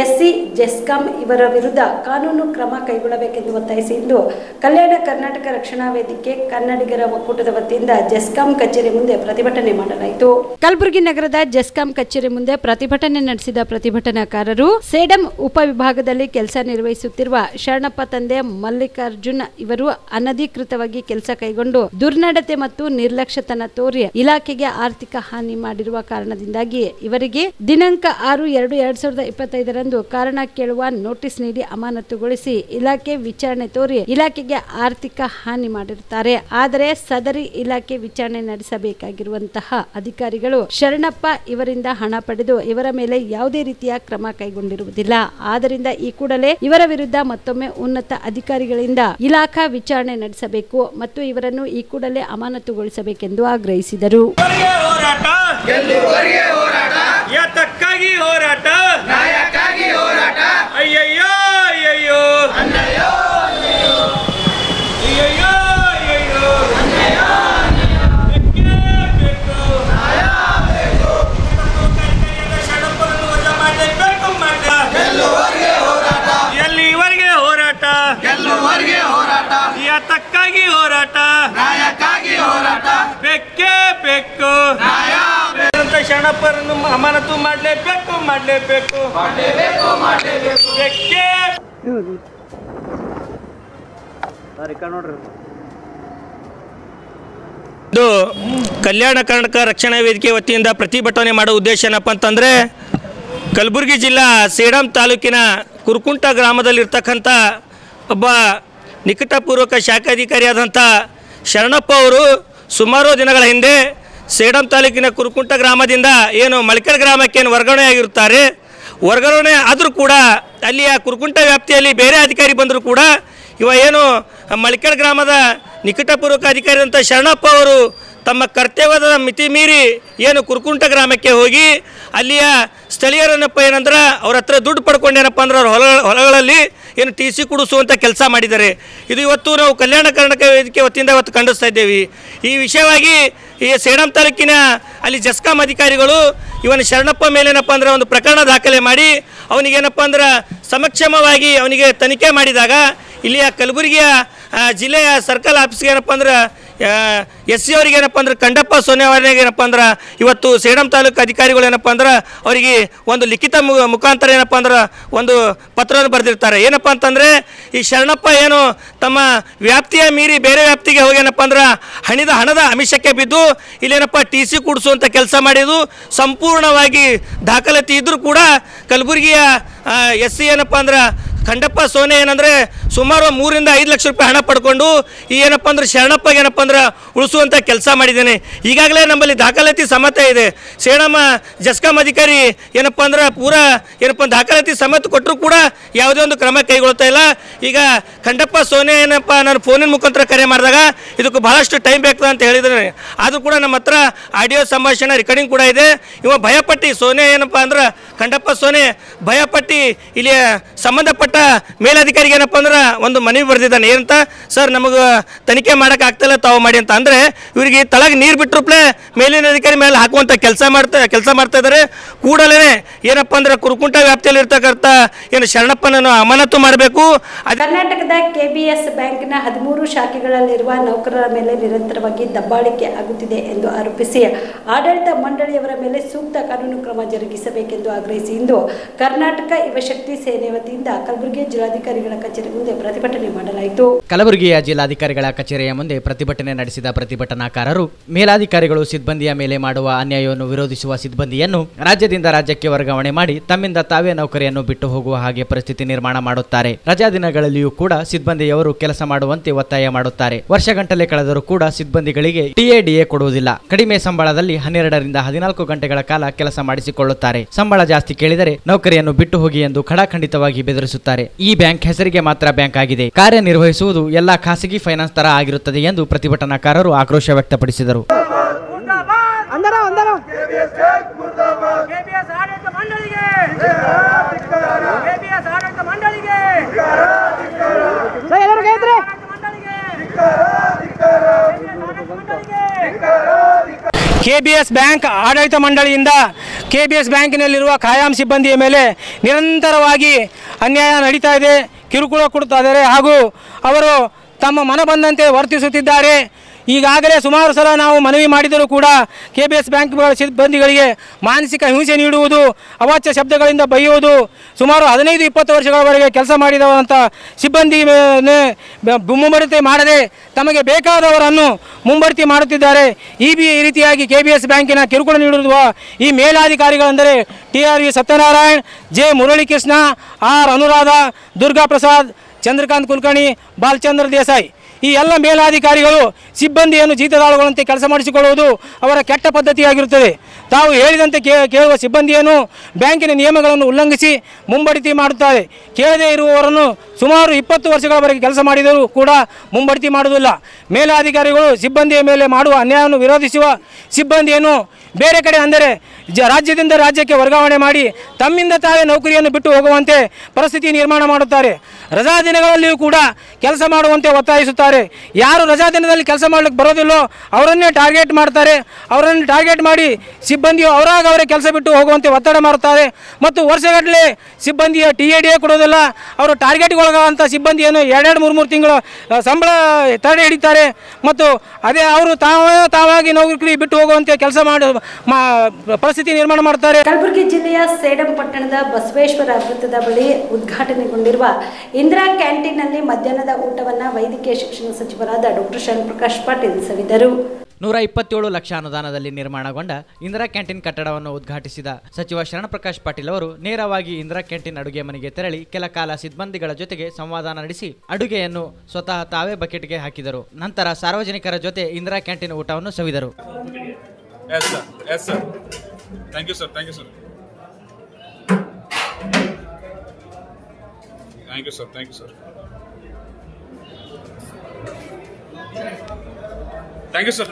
SC ಜೆಸ್ಕಾಂ ಇವರ ವಿರುದ್ಧ ಕಾನೂನು ಕ್ರಮ ಕೈಗೊಳ್ಳಬೇಕೆಂದು ಒತ್ತಾಯಿಸಿ ಇಂದು ಕಲ್ಯಾಣ ಕರ್ನಾಟಕ ರಕ್ಷಣಾ ವೇದಿಕೆ ಕನ್ನಡಿಗರ ಒಕ್ಕೂಟದ ವತಿಯಿಂದ ಜೆಸ್ಕಾಂ ಕಚೇರಿ ಮುಂದೆ ಪ್ರತಿಭಟನೆ ಮಾಡಲಾಯಿತು. ಕಲಬುರಗಿ ನಗರದ ಜೆಸ್ಕಾಂ ಕಚೇರಿ ಮುಂದೆ ಪ್ರತಿಭಟನೆ ನಡೆಸಿದ ಪ್ರತಿಭಟನಾಕಾರರು ಸೇಡಂ ಉಪವಿಭಾಗದಲ್ಲಿ ಕೆಲಸ ನಿರ್ವಹಿಸುತ್ತಿರುವ ಶರಣಪ್ಪ ತಂದೆ ಮಲ್ಲಿಕಾರ್ಜುನ್ ಇವರು ಅನಧಿಕೃತವಾಗಿ ಕೆಲಸ ಕೈಗೊಂಡು ದುರ್ನಡತೆ ಮತ್ತು ನಿರ್ಲಕ್ಷ್ಯತನ ತೋರಿ ಇಲಾಖೆಗೆ ಆರ್ಥಿಕ ಹಾನಿ ಮಾಡಿರುವ ಕಾರಣದಿಂದಾಗಿ ಇವರಿಗೆ ದಿನಾಂಕ 6/2/2025 25ರಂದು ಕಾರಣ ಕೇಳುವ ನೋಟಿಸ್ ನೀಡಿ ಅಮಾನತುಗೊಳಿಸಿ ಇಲಾಖೆ ವಿಚಾರಣೆ ತೋರಿ ಇಲಾಖೆಗೆ ಆರ್ಥಿಕ ಹಾನಿ ಮಾಡಿರುತ್ತಾರೆ. ಆದರೆ ಸದರಿ ಇಲಾಖೆ ವಿಚಾರಣೆ ನಡೆಸಬೇಕಾಗಿರುವಂತಹ ಅಧಿಕಾರಿಗಳು ಶರಣಪ್ಪ ಇವರಿಂದ ಹಣ ಪಡೆದು ಇವರ ಮೇಲೆ ಯಾವುದೇ ರೀತಿಯ ಕ್ರಮ ಕೈಗೊಂಡಿರುವುದಿಲ್ಲ. ಆದ್ದರಿಂದ ಈ ಕೂಡಲೇ ಇವರ ವಿರುದ್ಧ ಮತ್ತೊಮ್ಮೆ ಉನ್ನತ ಅಧಿಕಾರಿಗಳಿಂದ ಇಲಾಖಾ ವಿಚಾರಣೆ ನಡೆಸಬೇಕು ಮತ್ತು ಇವರನ್ನು ಈ ಕೂಡಲೇ ಅಮಾನತುಗೊಳಿಸಬೇಕೆಂದು ಆಗ್ರಹಿಸಿದರು. ತಕ್ಕಾಗಿ ಹೋರಾಟ ನ್ಯಾಯಕ್ಕಾಗಿ ಹೋರಾಟ ಬೇಕೇ ಬೇಕು ಶರಣಪ್ಪರನ್ನು ಅಮಾನತು ಮಾಡಲೇಬೇಕು ಬೇಕೇ ಇದು ಕಲ್ಯಾಣ ಕರ್ನಾಟಕ ರಕ್ಷಣಾ ವೇದಿಕೆ ವತಿಯಿಂದ ಪ್ರತಿಭಟನೆ ಮಾಡೋ ಉದ್ದೇಶ ಏನಪ್ಪ ಅಂತಂದರೆ ಕಲಬುರಗಿ ಜಿಲ್ಲಾ ಸೇಡಂ ತಾಲೂಕಿನ ಕುರುಕುಂಟ ಗ್ರಾಮದಲ್ಲಿರ್ತಕ್ಕಂಥ ಒಬ್ಬ ನಿಕಟಪೂರ್ವಕ ಶಾಖಾಧಿಕಾರಿಯಾದಂಥ ಶರಣಪ್ಪ ಅವರು ಸುಮಾರು ದಿನಗಳ ಹಿಂದೆ ಸೇಡಂ ತಾಲೂಕಿನ ಕುರುಕುಂಟ ಗ್ರಾಮದಿಂದ ಏನು ಮಳಕೆರೆ ಗ್ರಾಮಕ್ಕೆ ಏನು ವರ್ಗಾವಣೆ ಆಗಿರುತ್ತಾರೆ. ವರ್ಗಾವಣೆ ಆದರೂ ಕೂಡ ಅಲ್ಲಿಯ ಕುರುಕುಂಟ ವ್ಯಾಪ್ತಿಯಲ್ಲಿ ಬೇರೆ ಅಧಿಕಾರಿ ಬಂದರೂ ಕೂಡ ಇವ ಏನು ಮಳಕೆರೆ ಗ್ರಾಮದ ನಿಕಟಪೂರ್ವಕ ಅಧಿಕಾರಿಯಾದಂಥ ಶರಣಪ್ಪ ಅವರು ತಮ್ಮ ಕರ್ತವ್ಯದ ಮಿತಿ ಮೀರಿ ಏನು ಕುರುಕುಂಟ ಗ್ರಾಮಕ್ಕೆ ಹೋಗಿ ಅಲ್ಲಿಯ ಸ್ಥಳೀಯರನ್ನಪ್ಪ ಏನಂದ್ರೆ ಅವ್ರ ಹತ್ರ ದುಡ್ಡು ಪಡ್ಕೊಂಡೇನಪ್ಪ ಅಂದ್ರೆ ಅವ್ರ ಹೊಲಗಳಲ್ಲಿ ಏನು TC ಕೊಡಿಸುವಂಥ ಕೆಲಸ ಮಾಡಿದ್ದಾರೆ. ಇದು ಇವತ್ತು ನಾವು ಕಲ್ಯಾಣ ಕರ್ನಾಟಕ ವೇದಿಕೆ ವತಿಯಿಂದ ಇವತ್ತು ಖಂಡಿಸ್ತಾ ಇದ್ದೇವೆ. ಈ ವಿಷಯವಾಗಿ ಈ ಸೇಡಂ ತಾಲೂಕಿನ ಅಲ್ಲಿ ಜಸ್ಕಾಂ ಅಧಿಕಾರಿಗಳು ಇವನ ಶರಣಪ್ಪ ಮೇಲೇನಪ್ಪ ಅಂದ್ರೆ ಒಂದು ಪ್ರಕರಣ ದಾಖಲೆ ಮಾಡಿ ಅವನಿಗೇನಪ್ಪ ಅಂದ್ರೆ ಸಮಕ್ಷಮವಾಗಿ ಅವನಿಗೆ ತನಿಖೆ ಮಾಡಿದಾಗ ಇಲ್ಲಿಯ ಕಲಬುರಗಿಯ ಜಿಲ್ಲೆಯ ಸರ್ಕಲ್ ಆಫೀಸ್ಗೆ ಏನಪ್ಪ ಅಂದ್ರೆ SC ಅವ್ರಿಗೆ ಏನಪ್ಪ ಅಂದ್ರೆ ಕಂಡಪ್ಪ ಸೋನೆ ಅವರಿಗೆ ಏನಪ್ಪ ಅಂದ್ರೆ ಇವತ್ತು ಸೇಡಂ ತಾಲೂಕು ಅಧಿಕಾರಿಗಳು ಏನಪ್ಪ ಅಂದ್ರೆ ಅವರಿಗೆ ಒಂದು ಲಿಖಿತ ಮುಖಾಂತರ ಏನಪ್ಪ ಅಂದ್ರೆ ಒಂದು ಪತ್ರವನ್ನು ಬರೆದಿರ್ತಾರೆ. ಏನಪ್ಪ ಅಂತಂದರೆ ಈ ಶರಣಪ್ಪ ಏನು ತಮ್ಮ ವ್ಯಾಪ್ತಿಯ ಮೀರಿ ಬೇರೆ ವ್ಯಾಪ್ತಿಗೆ ಹೋಗಿ ಏನಪ್ಪ ಅಂದ್ರೆ ಹಣದ ಆಮಿಷಕ್ಕೆ ಬಿದ್ದು ಇಲ್ಲೇನಪ್ಪ TC ಕೊಡಿಸುವಂಥ ಕೆಲಸ ಮಾಡಿದ್ದು ಸಂಪೂರ್ಣವಾಗಿ ದಾಖಲಾತಿ ಇದ್ದರೂ ಕೂಡ ಕಲಬುರಗಿಯ SC ಏನಪ್ಪ ಅಂದ್ರೆ ಖಂಡಪ್ಪ ಸೋನೆ ಏನಂದರೆ ಸುಮಾರು 3 ರಿಂದ 5 ಲಕ್ಷ ರೂಪಾಯಿ ಹಣ ಪಡ್ಕೊಂಡು ಈ ಏನಪ್ಪ ಅಂದ್ರೆ ಶರಣಪ್ಪಗೆ ಏನಪ್ಪ ಅಂದ್ರೆ ಉಳಿಸುವಂಥ ಕೆಲಸ ಮಾಡಿದ್ದೇನೆ. ಈಗಾಗಲೇ ನಮ್ಮಲ್ಲಿ ದಾಖಲಾತಿ ಸಮೇತ ಇದೆ. ಸೇಡಂ ಜಸ್ಕಾಂ ಅಧಿಕಾರಿ ಏನಪ್ಪ ಅಂದ್ರೆ ಪೂರಾ ಏನಪ್ಪ ದಾಖಲಾತಿ ಸಮೇತ ಕೊಟ್ಟರು ಕೂಡ ಯಾವುದೇ ಒಂದು ಕ್ರಮ ಕೈಗೊಳ್ತಾ ಇಲ್ಲ. ಈಗ ಖಂಡಪ್ಪ ಸೋನೆ ಏನಪ್ಪ ನಾನು ಫೋನಿನ ಮುಖಾಂತರ ಕರೆ ಮಾಡಿದಾಗ ಇದಕ್ಕೆ ಬಹಳಷ್ಟು ಟೈಮ್ ಬೇಕು ಅಂತ ಹೇಳಿದ್ದಾರೆ. ಆದರೂ ಕೂಡ ನಮ್ಮ ಹತ್ರ ಆಡಿಯೋ ಸಂಭಾಷಣೆ ರೆಕಾರ್ಡಿಂಗ್ ಕೂಡ ಇದೆ. ಇವ ಭಯಪಟ್ಟು ಸೋನೆ ಏನಪ್ಪ ಅಂದ್ರೆ ಖಂಡಪ್ಪ ಸೋನೆ ಭಯಪಟ್ಟು ಇಲ್ಲಿ ಸಂಬಂಧಪಟ್ಟ ಮೇಲಧಿಕಾರಿಗೆ ಏನಪ್ಪ ಅಂದ್ರೆ ಒಂದು ಮನವಿ ಬರೆದಿದ್ದಾನೆ. ಏನಂತ, ಸರ್ ನಮಗೆ ತನಿಖೆ ಮಾಡೋಕೆ ಆಗ್ತಿಲ್ಲ ತಾವು ಮಾಡಿ ಅಂತ. ಅಂದರೆ ಇವರಿಗೆ ತಳಗೆ ನೀರು ಬಿಟ್ಟರುಪ್ಲೆ ಮೇಲಿನ ಅಧಿಕಾರಿ ಮೇಲೆ ಹಾಕುವಂಥ ಕೆಲಸ ಮಾಡ್ತಾ ಇದ್ದಾರೆ. ಕೂಡಲೇ ಏನಪ್ಪ ಅಂದ್ರೆ ಕುರುಕುಂಟ ವ್ಯಾಪ್ತಿಯಲ್ಲಿ ಇರ್ತಕ್ಕಂಥ ಏನು ಶರಣಪ್ಪನನ್ನು ಅಮಾನತು ಮಾಡಬೇಕು. ಕರ್ನಾಟಕದ KBS ಬ್ಯಾಂಕ್ನ 13 ಶಾಖೆಗಳಲ್ಲಿರುವ ನೌಕರರ ಮೇಲೆ ನಿರಂತರವಾಗಿ ದಬ್ಬಾಳಿಕೆ ಆಗುತ್ತಿದೆ ಎಂದು ಆರೋಪಿಸಿ ಆಡಳಿತ ಮಂಡಳಿಯವರ ಮೇಲೆ ಸೂಕ್ತ ಕಾನೂನು ಕ್ರಮ ಜರುಗಿಸಬೇಕೆಂದು ಆಗ್ರಹಿಸಿ ಇಂದು ಕರ್ನಾಟಕ ಯುವಶಕ್ತಿ ಸೇನೆ ವತಿಯಿಂದ ಕಲಬುರಗಿ ಜಿಲ್ಲಾಧಿಕಾರಿಗಳ ಕಚೇರಿ ಮುಂದೆ ಪ್ರತಿಭಟನೆ ಮಾಡಲಾಯಿತು. ಕಲಬುರಗಿಯ ಜಿಲ್ಲಾಧಿಕಾರಿಗಳ ಕಚೇರಿಯ ಮುಂದೆ ಪ್ರತಿಭಟನೆ ನಡೆಸಿದ ಪ್ರತಿಭಟನಾಕಾರರು ಮೇಲಾಧಿಕಾರಿಗಳು ಸಿಬ್ಬಂದಿಯ ಮೇಲೆ ಮಾಡುವ ಅನ್ಯಾಯವನ್ನು ವಿರೋಧಿಸುವ ಸಿಬ್ಬಂದಿಯನ್ನು ರಾಜ್ಯದಿಂದ ರಾಜ್ಯಕ್ಕೆ ವರ್ಗಾವಣೆ ಮಾಡಿ ತಮ್ಮಿಂದ ತಾವೇ ನೌಕರಿಯನ್ನು ಬಿಟ್ಟು ಹೋಗುವ ಹಾಗೆ ಪರಿಸ್ಥಿತಿ ನಿರ್ಮಾಣ ಮಾಡುತ್ತಾರೆ. ರಜಾ ದಿನಗಳಲ್ಲಿಯೂ ಕೂಡ ಸಿಬ್ಬಂದಿಯವರು ಕೆಲಸ ಮಾಡುವಂತೆ ಒತ್ತಾಯ ಮಾಡುತ್ತಾರೆ. ವರ್ಷಗಟ್ಟಲೆ ಕಳೆದರೂ ಕೂಡ ಸಿಬ್ಬಂದಿಗಳಿಗೆ TADA ಕೊಡುವುದಿಲ್ಲ. ಕಡಿಮೆ ಸಂಬಳದಲ್ಲಿ 12 ರಿಂದ 14 ಗಂಟೆಗಳ ಕಾಲ ಕೆಲಸ ಮಾಡಿಸಿಕೊಳ್ಳುತ್ತಾರೆ. ಸಂಬಳ ಜಾಸ್ತಿ ಕೇಳಿದರೆ ನೌಕರಿಯನ್ನು ಬಿಟ್ಟು ಹೋಗಿ ಎಂದು ಖಡಾಖಂಡಿತವಾಗಿ ಬೆದರಿಸುತ್ತಾರೆ. ಈ ಬ್ಯಾಂಕ್ ಹೆಸರಿಗೆ ಮಾತ್ರ ಬ್ಯಾಂಕ್ ಆಗಿದೆ. ಕಾರ್ಯನಿರ್ವಹಿಸುವುದು ಎಲ್ಲಾ ಖಾಸಗಿ ಫೈನಾನ್ಸ್ ತರ ಆಗಿರುತ್ತದೆ ಎಂದು ಪ್ರತಿಭಟನಾಕಾರರು ಆಕ್ರೋಶ ವ್ಯಕ್ತಪಡಿಸಿದರು. KBS ಬ್ಯಾಂಕ್ ಆಡಳಿತ ಮಂಡಳಿಯಿಂದ KBS ಬ್ಯಾಂಕಿನಲ್ಲಿರುವ ಖಾಯಂ ಸಿಬ್ಬಂದಿಯ ಮೇಲೆ ನಿರಂತರವಾಗಿ ಅನ್ಯಾಯ ನಡೀತಾ ಇದೆ, ಕಿರುಕುಳ ಕೊಡ್ತಾ ಇದ್ದಾರೆ ಹಾಗೂ ಅವರು ತಮ್ಮ ಮನ ಬಂದಂತೆ ವರ್ತಿಸುತ್ತಿದ್ದಾರೆ. ಈಗಾಗಲೇ ಸುಮಾರು ಸಲ ನಾವು ಮನವಿ ಮಾಡಿದರೂ ಕೂಡ KBS ಬ್ಯಾಂಕ್ಗಳ ಸಿಬ್ಬಂದಿಗಳಿಗೆ ಮಾನಸಿಕ ಹಿಂಸೆ ನೀಡುವುದು, ಅವಾಚ್ಯ ಶಬ್ದಗಳಿಂದ ಬೈಯುವುದು, ಸುಮಾರು 15-20 ವರ್ಷಗಳವರೆಗೆ ಕೆಲಸ ಮಾಡಿದವಂಥ ಸಿಬ್ಬಂದಿ ಮುಂಬಡ್ತಿ ಮಾಡದೆ ತಮಗೆ ಬೇಕಾದವರನ್ನು ಮುಂಬಡ್ತಿ ಮಾಡುತ್ತಿದ್ದಾರೆ. ಈ ರೀತಿಯಾಗಿ KBS ಬ್ಯಾಂಕಿನ ಕಿರುಕುಳ ನೀಡಿರುವ ಈ ಮೇಲಾಧಿಕಾರಿಗಳೆಂದರೆ TRV Satyanarayan, J Muralikrishna, R Anuradha, Durga Prasad, Chandrakant Kulkarni, Balachandra Desai. ಈ ಎಲ್ಲ ಮೇಲಾಧಿಕಾರಿಗಳು ಸಿಬ್ಬಂದಿಯನ್ನು ಜೀತದಾಳುಗಳಂತೆ ಕೆಲಸ ಮಾಡಿಸಿಕೊಳ್ಳುವುದು ಅವರ ಕೆಟ್ಟ ಪದ್ಧತಿಯಾಗಿರುತ್ತದೆ. ತಾವು ಹೇಳಿದಂತೆ ಕೇಳುವ ಸಿಬ್ಬಂದಿಯನ್ನು ಬ್ಯಾಂಕಿನ ನಿಯಮಗಳನ್ನು ಉಲ್ಲಂಘಿಸಿ ಮುಂಬಡ್ತಿ ಮಾಡುತ್ತಾರೆ. ಕೇಳದೇ ಇರುವವರನ್ನು ಸುಮಾರು 20 ವರ್ಷಗಳವರೆಗೆ ಕೆಲಸ ಮಾಡಿದರೂ ಕೂಡ ಮುಂಬಡ್ತಿ ಮಾಡುವುದಿಲ್ಲ. ಮೇಲಾಧಿಕಾರಿಗಳು ಸಿಬ್ಬಂದಿಯ ಮೇಲೆ ಮಾಡುವ ಅನ್ಯಾಯವನ್ನು ವಿರೋಧಿಸುವ ಸಿಬ್ಬಂದಿಯನ್ನು ಬೇರೆ ಕಡೆ ಅಂದರೆ ರಾಜ್ಯದಿಂದ ರಾಜ್ಯಕ್ಕೆ ವರ್ಗಾವಣೆ ಮಾಡಿ ತಮ್ಮಿಂದ ತಾವೇ ನೌಕರಿಯನ್ನು ಬಿಟ್ಟು ಹೋಗುವಂತೆ ಪರಿಸ್ಥಿತಿ ನಿರ್ಮಾಣ ಮಾಡುತ್ತಾರೆ. ರಜಾ ದಿನಗಳಲ್ಲಿಯೂ ಕೂಡ ಕೆಲಸ ಮಾಡುವಂತೆ ಒತ್ತಾಯಿಸುತ್ತಾರೆ. ಯಾರು ರಜಾ ದಿನದಲ್ಲಿ ಕೆಲಸ ಮಾಡಲಿಕ್ಕೆ ಬರೋದಿಲ್ಲೋ ಅವರನ್ನೇ ಟಾರ್ಗೆಟ್ ಮಾಡ್ತಾರೆ. ಅವರನ್ನು ಟಾರ್ಗೆಟ್ ಮಾಡಿ ಸಿಬ್ಬಂದಿಯು ಅವರೇ ಕೆಲಸ ಬಿಟ್ಟು ಹೋಗುವಂತೆ ಒತ್ತಡ ಮಾಡುತ್ತಾರೆ. ಮತ್ತು ವರ್ಷಗಟ್ಟಲೆ ಸಿಬ್ಬಂದಿಯ TADA ಕೊಡೋದಿಲ್ಲ. ಅವರು ಟಾರ್ಗೆಟ್ಗೆ ಒಳಗಾದಂಥ ಸಿಬ್ಬಂದಿಯನ್ನು 2-3 ತಿಂಗಳ ಸಂಬಳ ತಡೆ ಹಿಡಿತಾರೆ. ಮತ್ತು ಅದೇ ಅವರು ತಾವಾಗಿ ನೌಕರಿ ಬಿಟ್ಟು ಹೋಗುವಂತೆ ಕೆಲಸ ಪರಿಸ್ಥಿತಿ ನಿರ್ಮಾಣ ಮಾಡ್ತಾರೆ. ಕಲಬುರಗಿ ಜಿಲ್ಲೆಯ ಸೇಡಂ ಪಟ್ಟಣದ ಬಸವೇಶ್ವರ ವೃತ್ತದ ಬಳಿ ಉದ್ಘಾಟನೆಗೊಂಡಿರುವ ಇಂದಿರಾ ಕ್ಯಾಂಟೀನ್ನಲ್ಲಿ ಮಧ್ಯಾಹ್ನದ ಊಟವನ್ನು ವೈದ್ಯಕೀಯ ಶಿಕ್ಷಣ ಸಚಿವರಾದ ಡಾಕ್ಟರ್ ಶರಣಪ್ರಕಾಶ್ ಪಾಟೀಲ್ ಸವಿದರು. 127 ಲಕ್ಷ ಅನುದಾನದಲ್ಲಿ ನಿರ್ಮಾಣಗೊಂಡ ಇಂದಿರಾ ಕ್ಯಾಂಟೀನ್ ಕಟ್ಟಡವನ್ನು ಉದ್ಘಾಟಿಸಿದ ಸಚಿವ ಶರಣಪ್ರಕಾಶ್ ಪಾಟೀಲ್ ಅವರು ನೇರವಾಗಿ ಇಂದಿರಾ ಕ್ಯಾಂಟೀನ್ ಅಡುಗೆ ಮನೆಗೆ ತೆರಳಿ ಕೆಲ ಕಾಲ ಸಿಬ್ಬಂದಿಗಳ ಜೊತೆಗೆ ಸಂವಾದ ನಡೆಸಿ ಅಡುಗೆಯನ್ನು ಸ್ವತಃ ತಾವೇ ಬಕೆಟ್ಗೆ ಹಾಕಿದರು. ನಂತರ ಸಾರ್ವಜನಿಕರ ಜೊತೆ ಇಂದಿರಾ ಕ್ಯಾಂಟೀನ್ ಊಟವನ್ನು ಸವಿದರು. Thank you, sir. Thank you, sir. Thank you, sir. Thank you, sir. Thank you, sir.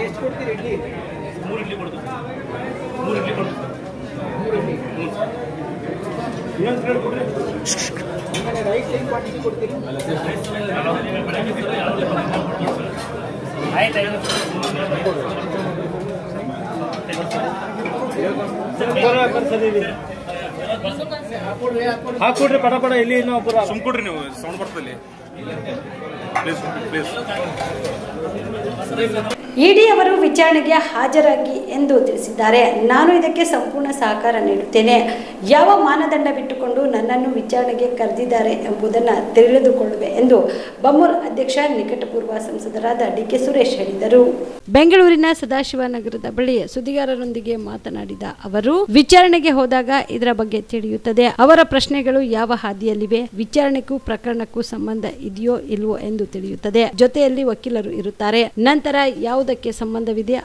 ಎಷ್ಟು ಕೊಡ್ತೀರಿ ಇಡ್ಲಿ? 3 ಇಡ್ಲಿ ಕೊಡ್ತೀವಿ. 3 ಇಡ್ಲಿ ಕೊಡ್ತೀವಿ. 3 ಇಡ್ಲಿ. ಏನು ರೇಟ್ ಕೊಡ್ರಿ? ರೈಸ್ ಏನು ಕ್ವಾಂಟಿಟಿ ಕೊಡ್ತೀರಿ? ಆಯ್ತು. ಹಾಕೊಡ್ರಿ ಪಟ ಇಲ್ಲಿ ಸುಮ್ ಕೊಡ್ರಿ ನೀವು ಸೌಂಡ್ ಬರ್ತದಲ್ಲಿ. ಇಡಿ ಅವರು ವಿಚಾರಣೆಗೆ ಹಾಜರಾಗಿ ಎಂದು ತಿಳಿಸಿದ್ದಾರೆ. ನಾನು ಇದಕ್ಕೆ ಸಂಪೂರ್ಣ ಸಹಕಾರ ನೀಡುತ್ತೇನೆ. ಯಾವ ಮಾನದಂಡವಿಟ್ಟುಕೊಂಡು ನನ್ನನ್ನು ವಿಚಾರಣೆಗೆ ಕರೆದಿದ್ದಾರೆ ಎಂಬುದನ್ನು ತಿಳಿದುಕೊಳ್ಳುವೆ ಎಂದು ಬಮ್ಮೂರು ಅಧ್ಯಕ್ಷ ನಿಕಟಪೂರ್ವ ಸಂಸದರಾದ DK ಸುರೇಶ್ ಹೇಳಿದರು. ಬೆಂಗಳೂರಿನ ಸದಾಶಿವನಗರದ ಬಳಿ ಸುದ್ದಿಗಾರರೊಂದಿಗೆ ಮಾತನಾಡಿದ ಅವರು, ವಿಚಾರಣೆಗೆ ಹೋದಾಗ ಇದರ ಬಗ್ಗೆ ತಿಳಿಯುತ್ತದೆ. ಅವರ ಪ್ರಶ್ನೆಗಳು ಯಾವ ಹಾದಿಯಲ್ಲಿವೆ, ವಿಚಾರಣೆಗೂ ಪ್ರಕರಣಕ್ಕೂ ಸಂಬಂಧ ಇದೆಯೋ ಇಲ್ವೋ ಎಂದು ತಿಳಿಯುತ್ತದೆ. ಜೊತೆಯಲ್ಲಿ ವಕೀಲರು ಇರುತ್ತಾರೆ. ನಂತರ ಯಾವುದಕ್ಕೆ ಸಂಬಂಧವಿದೆ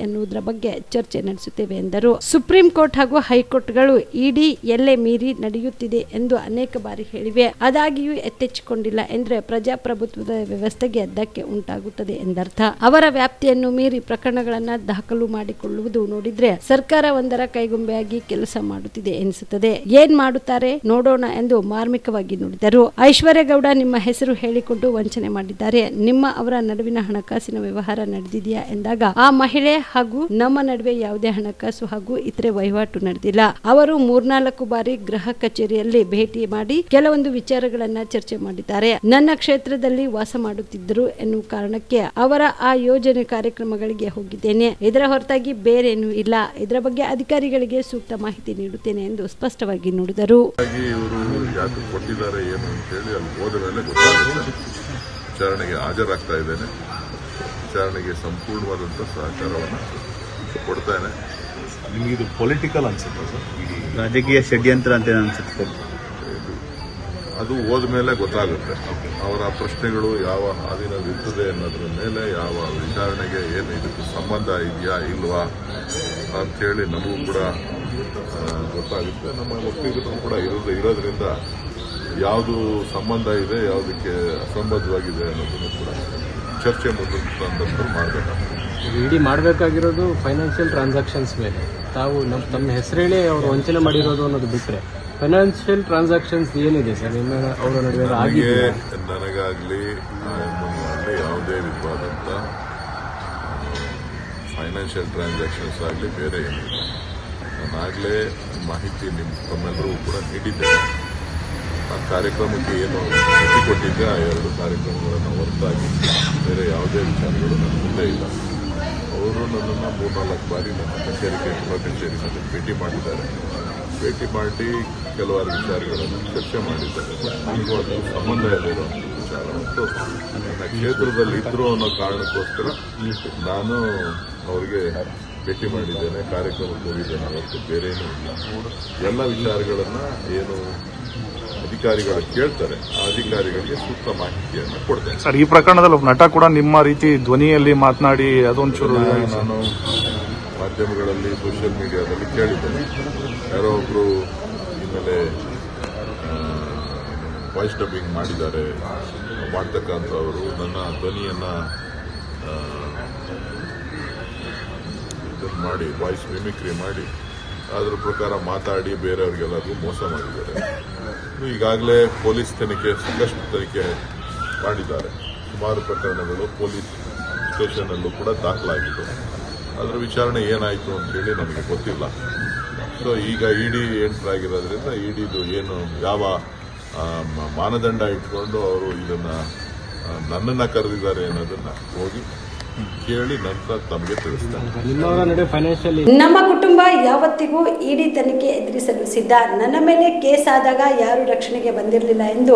ಎನ್ನುವುದರ ಬಗ್ಗೆ ಚರ್ಚೆ ನಡೆಸುತ್ತೇವೆ ಎಂದರು. ಸುಪ್ರೀಂ ಕೋರ್ಟ್ ಹಾಗೂ ಹೈಕೋರ್ಟ್ಗಳು ಇಡಿ ಎಲ್ಲೇ ಮೀರಿ ನಡೆಯುತ್ತಿದೆ ಎಂದು ಅನೇಕ ಬಾರಿ ಹೇಳಿವೆ. ಆದಾಗಿಯೂ ಎತ್ತೆಚ್ಚಿಕೊಂಡಿಲ್ಲ ಎಂದರೆ ಪ್ರಜಾಪ್ರಭುತ್ವದ ವ್ಯವಸ್ಥೆಗೆ ಧಕ್ಕೆ ಉಂಟಾಗುತ್ತದೆ ಎಂದರ್ಥ. ಅವರ ವ್ಯಾಪ್ತಿಯನ್ನು ಮೀರಿ ಪ್ರಕರಣಗಳನ್ನು ದಾಖಲು ಮಾಡಿಕೊಳ್ಳುವುದು ನೋಡಿದ್ರೆ ಸರ್ಕಾರ ಒಂದರ ಕೈಗೊಂಬೆಯಾಗಿ ಕೆಲಸ ಮಾಡುತ್ತಿದೆ ಎನಿಸುತ್ತದೆ. ಏನ್ ಮಾಡುತ್ತಾರೆ ನೋಡೋಣ ಎಂದು ಮಾರ್ಮಿಕವಾಗಿ ನುಡಿದರು. ಐಶ್ವರ್ಯಗೌಡ ನಿಮ್ಮ ಹೆಸರು ಹೇಳಿಕೊಂಡು ವಂಚನೆ ಮಾಡಿದ್ದಾರೆ. ಅವರ ನಡುವಿನ ಹಣಕಾಸಿನ ವ್ಯವಹಾರ ನಡೆದಿದೆಯಾ ಎಂದಾಗ ಆ ಮಹಿಳೆ ಹಾಗೂ ನಮ್ಮ ನಡುವೆ ಯಾವುದೇ ಹಣಕಾಸು ಹಾಗೂ ಇತರೆ ವಹಿವಾಟು ನಡೆದಿಲ್ಲ. ಅವರು 3-4 ಬಾರಿ ಗೃಹ ಕಚೇರಿಯಲ್ಲಿ ಭೇಟಿ ಮಾಡಿ ಕೆಲವೊಂದು ವಿಚಾರಗಳನ್ನ ಚರ್ಚೆ ಮಾಡಿದ್ದಾರೆ. ನನ್ನ ಕ್ಷೇತ್ರದಲ್ಲಿ ವಾಸ ಮಾಡುತ್ತಿದ್ದರು ಎನ್ನುವ ಕಾರಣಕ್ಕೆ ಅವರ ಆ ಯೋಜನೆ ಕಾರ್ಯಕ್ರಮಗಳಿಗೆ ಹೋಗಿದ್ದೇನೆ. ಇದರ ಹೊರತಾಗಿ ಬೇರೇನೂ ಇಲ್ಲ. ಇದರ ಬಗ್ಗೆ ಅಧಿಕಾರಿಗಳಿಗೆ ಸೂಕ್ತ ಮಾಹಿತಿ ನೀಡುತ್ತೇನೆ ಎಂದು ಸ್ಪಷ್ಟವಾಗಿ ನುಡಿದರು. ವಿಚಾರಣೆಗೆ ಹಾಜರಾಗ್ತಾ ಇದ್ದೇನೆ. ವಿಚಾರಣೆಗೆ ಸಂಪೂರ್ಣವಾದಂಥ ಸಹಕಾರವನ್ನು ಕೊಡ್ತಾನೆ. ನಿಮಗೆ ಇದು ಪೊಲಿಟಿಕಲ್ ಅನ್ಸುತ್ತೆ ಸರ್? ರಾಜಕೀಯ ಷಡ್ಯಂತ್ರ ಅಂತ ಅನ್ಸುತ್ತೆ. ಅದು ಹೋದ ಮೇಲೆ ಗೊತ್ತಾಗುತ್ತೆ. ಅವರ ಪ್ರಶ್ನೆಗಳು ಯಾವ ಹಾದಿನಲ್ಲಿ ಇರ್ತದೆ ಅನ್ನೋದ್ರ ಮೇಲೆ ಯಾವ ವಿಚಾರಣೆಗೆ ಏನು ಇದಕ್ಕೆ ಸಂಬಂಧ ಇದೆಯಾ ಇಲ್ವಾ ಅಂಥೇಳಿ ನಮಗೂ ಕೂಡ ಗೊತ್ತಾಗುತ್ತೆ. ನಮ್ಮ ವಕೀಲರು ಕೂಡ ಇರೋದ್ರಿಂದ ಯಾವುದು ಸಂಬಂಧ ಇದೆ, ಯಾವುದಕ್ಕೆ ಅಸಂಬದ್ಧವಾಗಿದೆ ಅನ್ನೋದನ್ನು ಕೂಡ ಚರ್ಚೆ ಮುಂದಿನ ಸಂದರ್ಭದಲ್ಲಿ ಮಾಡಬೇಕಾಗ್ತದೆ. ಇಡಿ ಮಾಡಬೇಕಾಗಿರೋದು ಫೈನಾನ್ಷಿಯಲ್ ಟ್ರಾನ್ಸಾಕ್ಷನ್ಸ್ ಮೇಲೆ. ತಾವು ತಮ್ಮ ಹೆಸರೇಳಿ ಅವರು ವಂಚನೆ ಮಾಡಿರೋದು ಅನ್ನೋದು ಬಿಟ್ಟರೆ ಫೈನಾನ್ಷಿಯಲ್ ಟ್ರಾನ್ಸಾಕ್ಷನ್ಸ್ ಏನಿದೆ ಸರ್ ನಿಮ್ಮ ಅವರ ನಡುವೆ ನನಗಾಗಲಿ ಯಾವುದೇ ವಿಧವಾದಂಥ ಫೈನಾನ್ಷಿಯಲ್ ಟ್ರಾನ್ಸಾಕ್ಷನ್ಸ್ ಆಗಲಿ ಬೇರೆ ಏನಿಲ್ಲ. ನಾನಾಗಲೇ ಮಾಹಿತಿ ತಮ್ಮೆಲ್ಲರೂ ಕೂಡ ನೀಡಿದ್ದೇನೆ. ಆ ಕಾರ್ಯಕ್ರಮಕ್ಕೆ ಏನು ಭೇಟಿ ಕೊಟ್ಟಿದ್ದೆ ಆ 2 ಕಾರ್ಯಕ್ರಮಗಳನ್ನು ಹೊರತಾಗಿ ಬೇರೆ ಯಾವುದೇ ವಿಚಾರಗಳು ನನ್ನ ಮುಂದೆ ಇಲ್ಲ. ಅವರು ನನ್ನನ್ನು 3-4 ಬಾರಿ ನನ್ನ ಕಚೇರಿಗೆ ಭೇಟಿ ಮಾಡಿದ್ದಾರೆ. ಭೇಟಿ ಮಾಡಿ ಕೆಲವಾರು ವಿಚಾರಗಳನ್ನು ಚರ್ಚೆ ಮಾಡಿದ್ದಾರೆ. ನನಗೂ ಅದು ಸಂಬಂಧ ಇಲ್ಲಿರುವಂಥ ವಿಚಾರ ಮತ್ತು ನನ್ನ ಕ್ಷೇತ್ರದಲ್ಲಿ ಇದ್ದರು ಅನ್ನೋ ಕಾರಣಕ್ಕೋಸ್ಕರ ನಾನು ಅವರಿಗೆ ಭೇಟಿ ಮಾಡಿದ್ದೇನೆ, ಕಾರ್ಯಕ್ರಮಕ್ಕೆ ಹೋಗಿದ್ದೇನೆ. ಅವತ್ತು ಬೇರೇನೂ ಇಲ್ಲ. ಎಲ್ಲ ವಿಚಾರಗಳನ್ನು ಏನು ಅಧಿಕಾರಿಗಳು ಕೇಳ್ತಾರೆ ಆ ಅಧಿಕಾರಿಗಳಿಗೆ ಸೂಕ್ತ ಮಾಹಿತಿಯನ್ನು ಕೊಡ್ತೇನೆ. ಸರ್, ಈ ಪ್ರಕರಣದಲ್ಲಿ ನಟ ಕೂಡ ನಿಮ್ಮ ರೀತಿ ಧ್ವನಿಯಲ್ಲಿ ಮಾತನಾಡಿ ಅದೊಂಚೂರು ನಾನು ಮಾಧ್ಯಮಗಳಲ್ಲಿ ಸೋಷಿಯಲ್ ಮೀಡಿಯಾದಲ್ಲಿ ಕೇಳಿದ್ದೇನೆ. ಯಾರೋ ಒಬ್ರು ಇನ್ಮೇಲೆ ವಾಯ್ಸ್ ಡಬ್ಬಿಂಗ್ ಮಾಡ್ತಕ್ಕಂಥವರು ನನ್ನ ಧ್ವನಿಯನ್ನ ಮಾಡಿ ವಾಯ್ಸ್ ಮಿಮಿಕ್ರಿ ಮಾಡಿ ಅದರ ಪ್ರಕಾರ ಮಾತಾಡಿ ಬೇರೆಯವ್ರಿಗೆಲ್ಲರಿಗೂ ಮೋಸ ಮಾಡಿದ್ದಾರೆ. ಈಗಾಗಲೇ ಪೊಲೀಸ್ ತನಿಖೆ ಸಾಕಷ್ಟು ತನಿಖೆ ಮಾಡಿದ್ದಾರೆ. ಸುಮಾರು ಪ್ರಕರಣಗಳು ಪೊಲೀಸ್ ಸ್ಟೇಷನ್ನಲ್ಲೂ ಕೂಡ ದಾಖಲಾಗಿದೆ. ಅದರ ವಿಚಾರಣೆ ಏನಾಯಿತು ಅಂತೇಳಿ ನಮಗೆ ಗೊತ್ತಿಲ್ಲ. ಸೊ ಈಗ ಇಡಿ ಎಂಟರ್ ಆಗಿರೋದ್ರಿಂದ ಇಡಿದು ಏನು ಯಾವ ಮಾನದಂಡ ಇಟ್ಕೊಂಡು ಅವರು ಇದನ್ನು ನನ್ನನ್ನು ಕರೆದಿದ್ದಾರೆ ಅನ್ನೋದನ್ನು ಹೋಗಿ ಕೇಳಿ ನಂತರ ತಮಗೆ ತಿಳಿಸ್ತಾರೆ. ನಮ್ಮ ಕುಟುಂಬ ಯಾವತ್ತಿಗೂ ಇಡಿ ತನಿಖೆ ಎದುರಿಸಲು ಸಿದ್ಧ. ನನ್ನ ಮೇಲೆ ಕೇಸ್ ಆದಾಗ ಯಾರು ರಕ್ಷಣೆಗೆ ಬಂದಿರಲಿಲ್ಲ ಎಂದು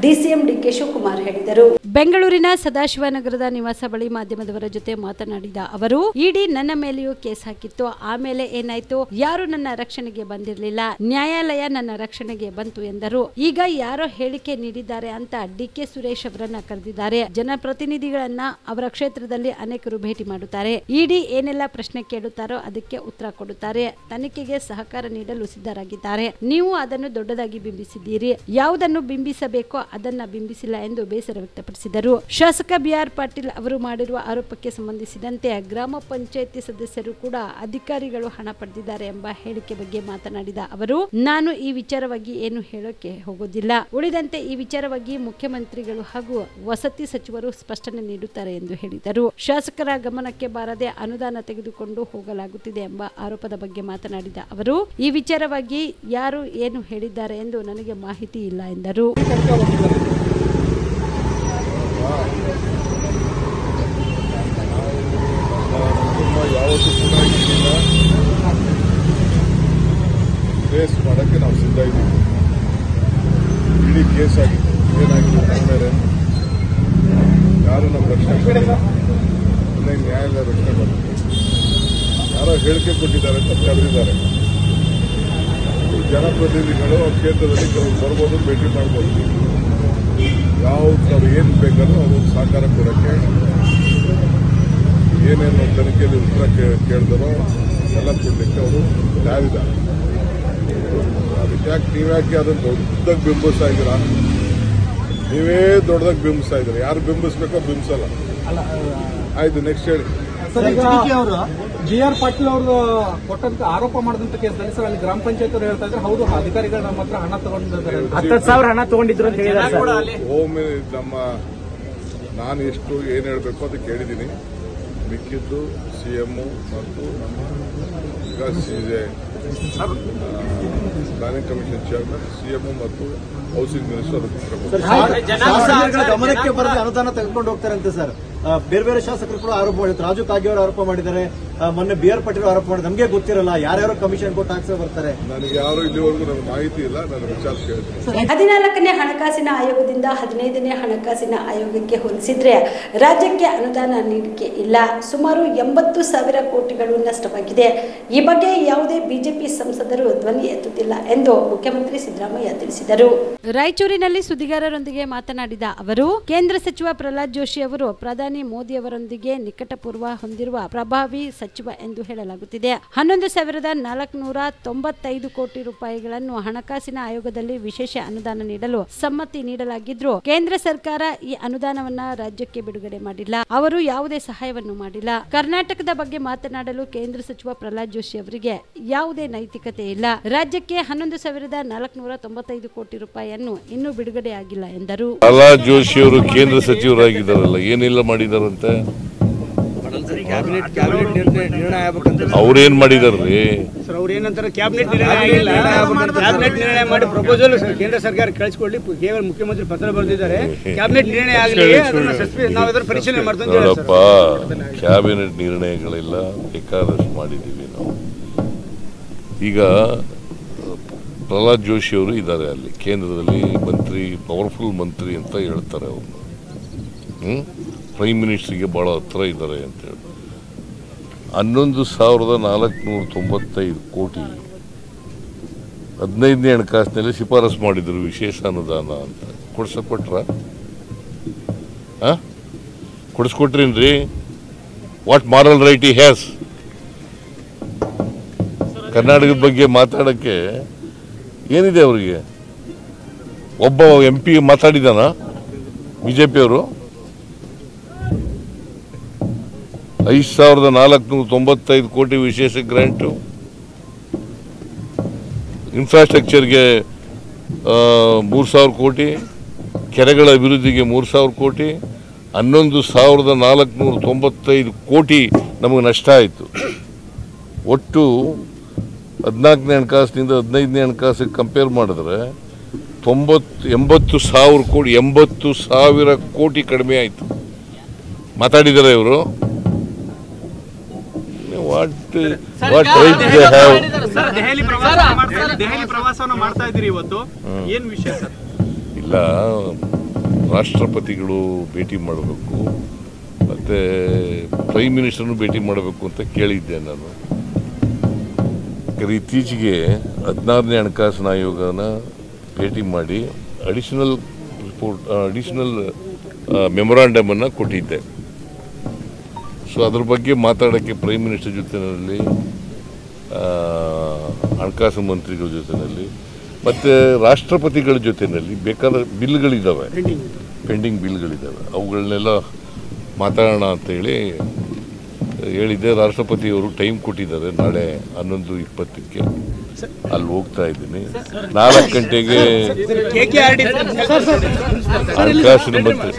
ಡಿಸಿಎಂ ಡಿಕೆ ಶಿವಕುಮಾರ್ ಹೇಳಿದರು. ಬೆಂಗಳೂರಿನ ಸದಾಶಿವನಗರದ ನಿವಾಸ ಬಳಿ ಮಾಧ್ಯಮದವರ ಜೊತೆ ಮಾತನಾಡಿದ ಅವರು, ಇಡಿ ನನ್ನ ಮೇಲೆಯೂ ಕೇಸ್ ಹಾಕಿತ್ತು. ಆಮೇಲೆ ಏನಾಯ್ತು? ಯಾರು ನನ್ನ ರಕ್ಷಣೆಗೆ ಬಂದಿರಲಿಲ್ಲ. ನ್ಯಾಯಾಲಯ ನನ್ನ ರಕ್ಷಣೆಗೆ ಬಂತು ಎಂದರು. ಈಗ ಯಾರೋ ಹೇಳಿಕೆ ನೀಡಿದ್ದಾರೆ ಅಂತ ಡಿಕೆ ಸುರೇಶ್ ಅವರನ್ನ ಕರೆದಿದ್ದಾರೆ. ಜನಪ್ರತಿನಿಧಿಗಳನ್ನ ಅವರ ಕ್ಷೇತ್ರದಲ್ಲಿ ಅನೇಕರು ಭೇಟಿ ಮಾಡುತ್ತಾರೆ. ಇಡಿ ಏನೆಲ್ಲ ಪ್ರಶ್ನೆ ಕೇಳುತ್ತಾರೋ ಅದಕ್ಕೆ ಉತ್ತರ ಕೊಡುತ್ತಾರೆ. ತನಿಖೆಗೆ ಸಹಕಾರ ನೀಡಲು ಸಿದ್ಧರಾಗಿದ್ದಾರೆ. ನೀವು ಅದನ್ನು ದೊಡ್ಡದಾಗಿ ಬಿಂಬಿಸಿದ್ದೀರಿ. ಯಾವುದನ್ನು ಬಿಂಬಿಸಬೇಕೋ ಅದನ್ನ ಬಿಂಬಿಸಿಲ್ಲ ಎಂದು ಬೇಸರ ವ್ಯಕ್ತಪಡಿಸಿದರು. ಶಾಸಕ ಬಿಆರ್ ಪಾಟೀಲ್ ಅವರು ಮಾಡಿರುವ ಆರೋಪಕ್ಕೆ ಸಂಬಂಧಿಸಿದಂತೆ ಗ್ರಾಮ ಪಂಚಾಯಿತಿ ಸದಸ್ಯರು ಕೂಡ ಅಧಿಕಾರಿಗಳು ಹಣ ಪಡೆದಿದ್ದಾರೆ ಎಂಬ ಹೇಳಿಕೆ ಬಗ್ಗೆ ಮಾತನಾಡಿದ ಅವರು, ನಾನು ಈ ವಿಚಾರವಾಗಿ ಏನು ಹೇಳೋಕೆ ಹೋಗೋದಿಲ್ಲ. ಉಳಿದಂತೆ ಈ ವಿಚಾರವಾಗಿ ಮುಖ್ಯಮಂತ್ರಿಗಳು ಹಾಗೂ ವಸತಿ ಸಚಿವರು ಸ್ಪಷ್ಟನೆ ನೀಡುತ್ತಾರೆ ಎಂದು ಹೇಳಿದರು. ಶಾಸಕರ ಗಮನಕ್ಕೆ ಬಾರದೆ ಅನುದಾನ ತೆಗೆದುಕೊಂಡು ಹೋಗಲಾಗುತ್ತಿದೆ ಎಂಬ ಆರೋಪದ ಬಗ್ಗೆ ಮಾತನಾಡಿದ ಅವರು, ಈ ವಿಚಾರವಾಗಿ ಯಾರು ಏನು ಹೇಳಿದ್ದಾರೆ ಎಂದು ನನಗೆ ಮಾಹಿತಿ ಇಲ್ಲ ಎಂದರು. ಯಾವತ್ತೂ ಕೂಡ ಇದಿಲ್ಲ, ಕೇಸ್ ಮಾಡೋಕ್ಕೆ ನಾವು ಸಿದ್ಧ ಇದ್ದೀವಿ. ಇಡೀ ಕೇಸ್ ಆಗಿದೆ. ಏನಾಗಿದೆ ಮೇಲೆ ಯಾರು ನಮ್ಮ ರಕ್ಷಣೆ ನ್ಯಾಯಾಲಯ ರಕ್ಷಣೆ ಮಾಡ್ತಾರೆ. ಯಾರೋ ಹೇಳಿಕೆ ಕೊಟ್ಟಿದ್ದಾರೆ ಅಂತ ಕರೆದಿದ್ದಾರೆ. ಜನಪ್ರತಿನಿಧಿಗಳು ಅವ್ರ ಕ್ಷೇತ್ರದಲ್ಲಿ ಕೆಲವರು ಬರ್ಬೋದು, ಭೇಟಿ ಮಾಡ್ಬೋದು. ಯಾವ್ದು ಏನು ಬೇಕಂದ್ರೂ ಅವರು ಸಹಕಾರ ಕೊಡೋಕ್ಕೆ ಏನೇನು ತನಿಖೆಯಲ್ಲಿ ಉತ್ತರ ಕೇಳಿದರೋ ಎಲ್ಲ ಕೊಡಲಿಕ್ಕೆ ಅವರು ಯಾರಿದ್ದಾರೆ. ಅದಕ್ಕೆ ಯಾಕೆ ನೀವ್ಯಾಕೆ ಅದನ್ನು ದೊಡ್ಡದಾಗಿ ಬಿಂಬಿಸ್ತಾ ಇದ್ದೀರಾ? ನೀವೇ ದೊಡ್ಡದಾಗಿ ಬಿಂಬಿಸ್ತಾ ಇದ್ದೀರಾ. ಯಾರು ಬಿಂಬಿಸ್ಬೇಕೋ ಬಿಂಬಿಸಲ್ಲ. ಆಯ್ತು, ನೆಕ್ಸ್ಟ್ ಹೇಳಿ. ಅವರು ಬಿಆರ್ ಪಾಟೀಲ್ ಅವರು ಕೊಟ್ಟಂತ ಆರೋಪ ಮಾಡಿದಂತ ಕೇಸಲ್ಲಿ ಸರ್ ಅಲ್ಲಿ ಗ್ರಾಮ ಪಂಚಾಯತ್ ಅವರು ಹೇಳ್ತಾ ಇದ್ರೆ ಹೌದು ಅಧಿಕಾರಿಗಳು ನಮ್ಮ ಹತ್ರ ಹಣ ತಗೊಂಡಿದ್ದಾರೆ, 10,000 ಹಣ ತಗೊಂಡಿದ್ರು ಅಂತ ಹೇಳಿದ್ದಾರೆ. ಹೋಮ್ ನಾನು ಎಷ್ಟು ಏನು ಹೇಳಬೇಕು ಅದು ಕೇಳಿದ್ದೀನಿ. ಮಿಕ್ಕಿದ್ದು ಸಿಎಂ ಮತ್ತು ಈಗ ಪ್ಲಾನಿಂಗ್ ಕಮಿಷನ್ ಚೇರ್ಮನ್, ಸಿಎಂ ಮತ್ತು ಹೌಸಿಂಗ್ ಮಿನಿಸ್ಟರ್ ಗಮನಕ್ಕೆ ಬರದೆ ಅನುದಾನ ತೆಗೆದುಕೊಂಡು ಹೋಗ್ತಾರಂತೆ ಸರ್. ಬೇರೆ ಬೇರೆ ಶಾಸಕರು ಕೂಡ ಆರೋಪ ಮಾಡಿದ್ದಾರೆ. ರಾಜು ಕಾಗೆ ಅವರು ಆರೋಪ ಮಾಡಿದ್ದಾರೆ, ಮೊನ್ನೆ ಬಿಆರ್ ಪಾಟೀಲ್ ಆರೋಪ ಮಾಡಿದ್ದಾರೆ. ನಮಗೆ ಗೊತ್ತಿರಲ್ಲ ಯಾರ್ಯಾರೋ ಕಮಿಷನ್ ಕೊಟ್ಟು ಹಾಕ್ಸೇ ಬರ್ತಾರೆ. ನನಗೆ ಯಾರು ಇಲ್ಲಿವರೆಗೂ ನನಗೆ ಮಾಹಿತಿ ಇಲ್ಲ. ನಾನು ವಿಚಾರ ಕೇಳ್ತೀನಿ. 14ನೇ ಹಣಕಾಸಿನ ಆಯೋಗದಿಂದ 15ನೇ ಹಣಕಾಸಿನ ಆಯೋಗಕ್ಕೆ ಹೋಲಿಸಿದ್ರೆ ರಾಜ್ಯಕ್ಕೆ ಅನುದಾನ ನೀಡಿಕೆ ಇಲ್ಲ. ಸುಮಾರು 80,000 ಕೋಟಿಗಳು ನಷ್ಟವಾಗಿದೆ. ಈ ಬಗ್ಗೆ ಯಾವುದೇ ಬಿಜೆಪಿ ಸಂಸದರು ಧ್ವನಿ ಎತ್ತುತ್ತಿಲ್ಲ ಎಂದು ಮುಖ್ಯಮಂತ್ರಿ ಸಿದ್ದರಾಮಯ್ಯ ತಿಳಿಸಿದರು. ರಾಯಚೂರಿನಲ್ಲಿ ಸುದ್ದಿಗಾರರೊಂದಿಗೆ ಮಾತನಾಡಿದ ಅವರು, ಕೇಂದ್ರ ಸಚಿವ ಪ್ರಹ್ಲಾದ್ ಜೋಶಿ ಅವರು ಪ್ರಧಾನಿ ಮೋದಿ ಅವರೊಂದಿಗೆ ನಿಕಟಪೂರ್ವ ಹೊಂದಿರುವ ಪ್ರಭಾವಿ ಸಚಿವ ಎಂದು ಹೇಳಲಾಗುತ್ತಿದೆ. 11,495 ಕೋಟಿ ರೂಪಾಯಿಗಳನ್ನು ಹಣಕಾಸಿನ ಆಯೋಗದಲ್ಲಿ ವಿಶೇಷ ಅನುದಾನ ನೀಡಲು ಸಮ್ಮತಿ ನೀಡಲಾಗಿದ್ರು ಕೇಂದ್ರ ಸರ್ಕಾರ ಈ ಅನುದಾನವನ್ನ ರಾಜ್ಯಕ್ಕೆ ಬಿಡುಗಡೆ ಮಾಡಿಲ್ಲ. ಅವರು ಯಾವುದೇ ಸಹಾಯವನ್ನು ಮಾಡಿಲ್ಲ. ಕರ್ನಾಟಕದ ಬಗ್ಗೆ ಮಾತನಾಡಲು ಕೇಂದ್ರ ಸಚಿವ ಪ್ರಹ್ಲಾದ್ ಜೋಶಿ ಅವರಿಗೆ ಯಾವುದೇ ನೈತಿಕತೆ ಇಲ್ಲ. ರಾಜ್ಯಕ್ಕೆ 11,495 ಕೋಟಿ ರೂಪಾಯಿಯನ್ನು ಇನ್ನೂ ಬಿಡುಗಡೆ ಆಗಿಲ್ಲ ಎಂದರು. ಪ್ರಹ್ಲಾದ್ ಜೋಶಿ ಅವರು ಕೇಂದ್ರ ಸಚಿವರಾಗಿದ್ದಾರಲ್ಲ, ಏನೆಲ್ಲ ಮಾಡಿದಾರಂತೆ? ಅವ್ರೇನ್ ಮಾಡಿದಾರ್ರಿ? ಕ್ಯಾಬಿನೆಟ್ ನಿರ್ಣಯ ಮಾಡಿ ಪ್ರಪೋಸಲ್ ಕೇಂದ್ರ ಸರ್ಕಾರ ಕಳಿಸಿಕೊಳ್ಳಿ, ಕೇವಲ ಮುಖ್ಯಮಂತ್ರಿ ಪತ್ರ ಬರೆದಿದ್ದಾರೆ. ಕ್ಯಾಬಿನೆಟ್ ನಿರ್ಣಯ ಆಗಲಿ, ನಾವು ಇದರ ಪರಿಶೀಲನೆ ಮಾಡ್ತೀವಿ. ನೋಡಪ್ಪ, ಕ್ಯಾಬಿನೆಟ್ ನಿರ್ಣಯಗಳೆಲ್ಲ ಬೇಕಾದಷ್ಟು ಮಾಡಿದ್ದೀವಿ ನಾವು. ಈಗ ಪ್ರಹ್ಲಾದ್ ಜೋಶಿ ಅವರು ಇದ್ದಾರೆ ಅಲ್ಲಿ ಕೇಂದ್ರದಲ್ಲಿ ಮಂತ್ರಿ, ಪವರ್ಫುಲ್ ಮಂತ್ರಿ ಅಂತ ಹೇಳ್ತಾರೆ ಅವ್ರನ್ನ. ಪ್ರೈಮ್ ಮಿನಿಸ್ಟ್ರಿಗೆ ಭಾಳ ಹತ್ರ ಇದ್ದಾರೆ ಅಂತೇಳಿ 11,495 ಕೋಟಿ 15ನೇ ಹಣಕಾಸಿನಲ್ಲಿ ಶಿಫಾರಸು ಮಾಡಿದ್ರು ವಿಶೇಷ ಅನುದಾನ ಅಂತ. ಕೊಡಿಸ್ಕೊಟ್ರೇನ್ರಿ? What moral right he has? ಕರ್ನಾಟಕದ ಬಗ್ಗೆ ಮಾತಾಡೋಕ್ಕೆ ಏನಿದೆ ಅವರಿಗೆ? ಒಬ್ಬ MP ಮಾತಾಡಿದಾನ ಬಿಜೆಪಿಯವರು? 5,495 ಕೋಟಿ ವಿಶೇಷ ಗ್ರಾಂಟು, ಇನ್ಫ್ರಾಸ್ಟ್ರಕ್ಚರ್ಗೆ 3,000 ಕೋಟಿ, ಕೆರೆಗಳ ಅಭಿವೃದ್ಧಿಗೆ 3,000 ಕೋಟಿ, 11,495 ಕೋಟಿ ನಮಗೆ ನಷ್ಟ ಆಯಿತು. ಒಟ್ಟು 14ನೇ ಹಣಕಾಸಿನಿಂದ 15ನೇ ಹಣಕಾಸಿಗೆ ಕಂಪೇರ್ ಮಾಡಿದ್ರೆ 80,000 ಕೋಟಿ ಕಡಿಮೆ ಆಯಿತು. ಮಾತಾಡಿದ್ದಾರೆ ಇವರು. ಇಲ್ಲ, ರಾಷ್ಟ್ರಪತಿಗಳು ಭೇಟಿ ಮಾಡಬೇಕು, ಮತ್ತೆ ಪ್ರೈಮ್ ಮಿನಿಸ್ಟರ್ನು ಭೇಟಿ ಮಾಡಬೇಕು ಅಂತ ಕೇಳಿದ್ದೆ ನಾನು. ಇತ್ತೀಚೆಗೆ 16ನೇ ಹಣಕಾಸಿನ ಆಯೋಗನ ಭೇಟಿ ಮಾಡಿ ಅಡಿಷನಲ್ ಮೆಮೊರಾಂಡಮ್ ಅನ್ನು ಕೊಟ್ಟಿದ್ದೆ. ಸೊ ಅದ್ರ ಬಗ್ಗೆ ಮಾತಾಡೋಕ್ಕೆ ಪ್ರೈಮ್ ಮಿನಿಸ್ಟರ್ ಜೊತೆಯಲ್ಲಿ, ಹಣಕಾಸು ಮಂತ್ರಿಗಳ ಜೊತೆಯಲ್ಲಿ, ಮತ್ತು ರಾಷ್ಟ್ರಪತಿಗಳ ಜೊತೆಯಲ್ಲಿ ಬೇಕಾದ ಬಿಲ್ಗಳಿದ್ದಾವೆ, ಪೆಂಡಿಂಗ್ ಬಿಲ್ಗಳಿದ್ದಾವೆ, ಅವುಗಳನ್ನೆಲ್ಲ ಮಾತಾಡೋಣ ಅಂತೇಳಿ ಹೇಳಿದ್ದೆ. ರಾಷ್ಟ್ರಪತಿಯವರು ಟೈಮ್ ಕೊಟ್ಟಿದ್ದಾರೆ, ನಾಳೆ 11:20ಕ್ಕೆ ಅಲ್ಲಿ ಹೋಗ್ತಾ ಇದ್ದೀನಿ. 4 ಗಂಟೆಗೆ ಹಣಕಾಸಿನ ಮಂತ್ರಿ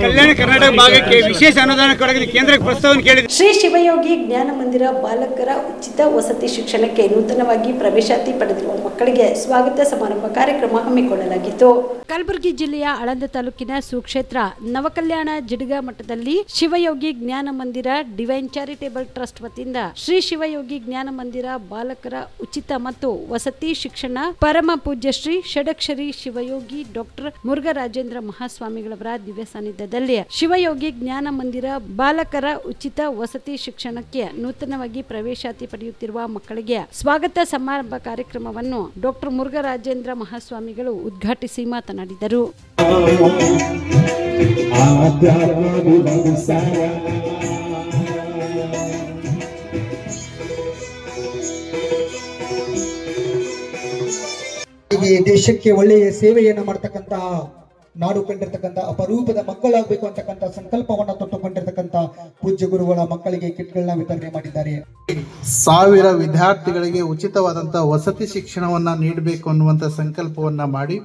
ಕಲ್ಯಾಣ ಕರ್ನಾಟಕ ಭಾಗಕ್ಕೆ ವಿಶೇಷ ಅನುದಾನ ಕೊಡಲು ಕೇಂದ್ರಕ್ಕೆ ಪ್ರಸ್ತಾವನೆ ಕೇಳಿದೆ. ಶ್ರೀ ಶಿವಯೋಗಿ ಜ್ಞಾನ ಮಂದಿರ ಬಾಲಕರ ಉಚಿತ ವಸತಿ ಶಿಕ್ಷಣಕ್ಕೆ ನೂತನವಾಗಿ ಪ್ರವೇಶಾತಿ ಪಡೆದಿರುವ ಮಕ್ಕಳಿಗೆ ಸ್ವಾಗತ ಸಮಾರಂಭ ಕಾರ್ಯಕ್ರಮ ಹಮ್ಮಿಕೊಳ್ಳಲಾಗಿತ್ತು. ಕಲಬುರಗಿ ಜಿಲ್ಲೆಯ ಆಳಂದ ತಾಲೂಕಿನ ಸುಕ್ಷೇತ್ರ ನವಕಲ್ಯಾಣ ಜಿಡಗ ಮಠದಲ್ಲಿ ಶಿವಯೋಗಿ ಜ್ಞಾನ ಮಂದಿರ ಡಿವೈನ್ ಚಾರಿಟೇಬಲ್ ಟ್ರಸ್ಟ್ ವತಿಯಿಂದ ಶ್ರೀ ಶಿವಯೋಗಿ ಜ್ಞಾನ ಮಂದಿರ ಬಾಲಕರ ಉಚಿತ ಮತ್ತು ವಸತಿ ಶಿಕ್ಷಣ ಪರಮ ಪೂಜ್ಯ ಶ್ರೀ ಷಡಕ್ಷರಿ ಶಿವಯೋಗಿ ಡಾಕ್ಟರ್ ಮುರುಘರಾಜೇಂದ್ರ ಮಹಾಸ್ವಾಮಿಗಳವರ ದಿವ್ಯ ಸಾನ್ನಿಧ್ಯದಲ್ಲಿ ಶಿವಯೋಗಿ ಜ್ಞಾನ ಮಂದಿರ ಬಾಲಕರ ಉಚಿತ ವಸತಿ ಶಿಕ್ಷಣಕ್ಕೆ ನೂತನವಾಗಿ ಪ್ರವೇಶಾತಿ ಪಡೆಯುತ್ತಿರುವ ಮಕ್ಕಳಿಗೆ ಸ್ವಾಗತ ಸಮಾರಂಭ ಕಾರ್ಯಕ್ರಮವನ್ನು ಡಾಕ್ಟರ್ ಮುರುಘರಾಜೇಂದ್ರ ಮಹಾಸ್ವಾಮಿಗಳು ಉದ್ಘಾಟಿಸಿ ಮಾತನಾಡಿದರು. ದೇಶಕ್ಕೆ ಒಳ್ಳೆಯ ಸೇವೆಯನ್ನು ಮಾಡತಕ್ಕಂತ, ನಾಡು ಕಂಡಿರ್ತಕ್ಕಂಥ ಅಪರೂಪದ ಮಕ್ಕಳಾಗಬೇಕು ಅಂತಕ್ಕಂಥ ಸಂಕಲ್ಪವನ್ನ ತೊಟ್ಟುಕೊಂಡಿರ್ತಕ್ಕಂಥ ಪೂಜ್ಯ ಗುರುಗಳ ಮಕ್ಕಳಿಗೆ ಕಿಟ್ಗಳನ್ನ ವಿತರಣೆ ಮಾಡಿದ್ದಾರೆ. 1000 ವಿದ್ಯಾರ್ಥಿಗಳಿಗೆ ಉಚಿತವಾದಂತಹ ವಸತಿ ಶಿಕ್ಷಣವನ್ನ ನೀಡಬೇಕು ಅನ್ನುವಂಥ ಸಂಕಲ್ಪವನ್ನ ಮಾಡಿ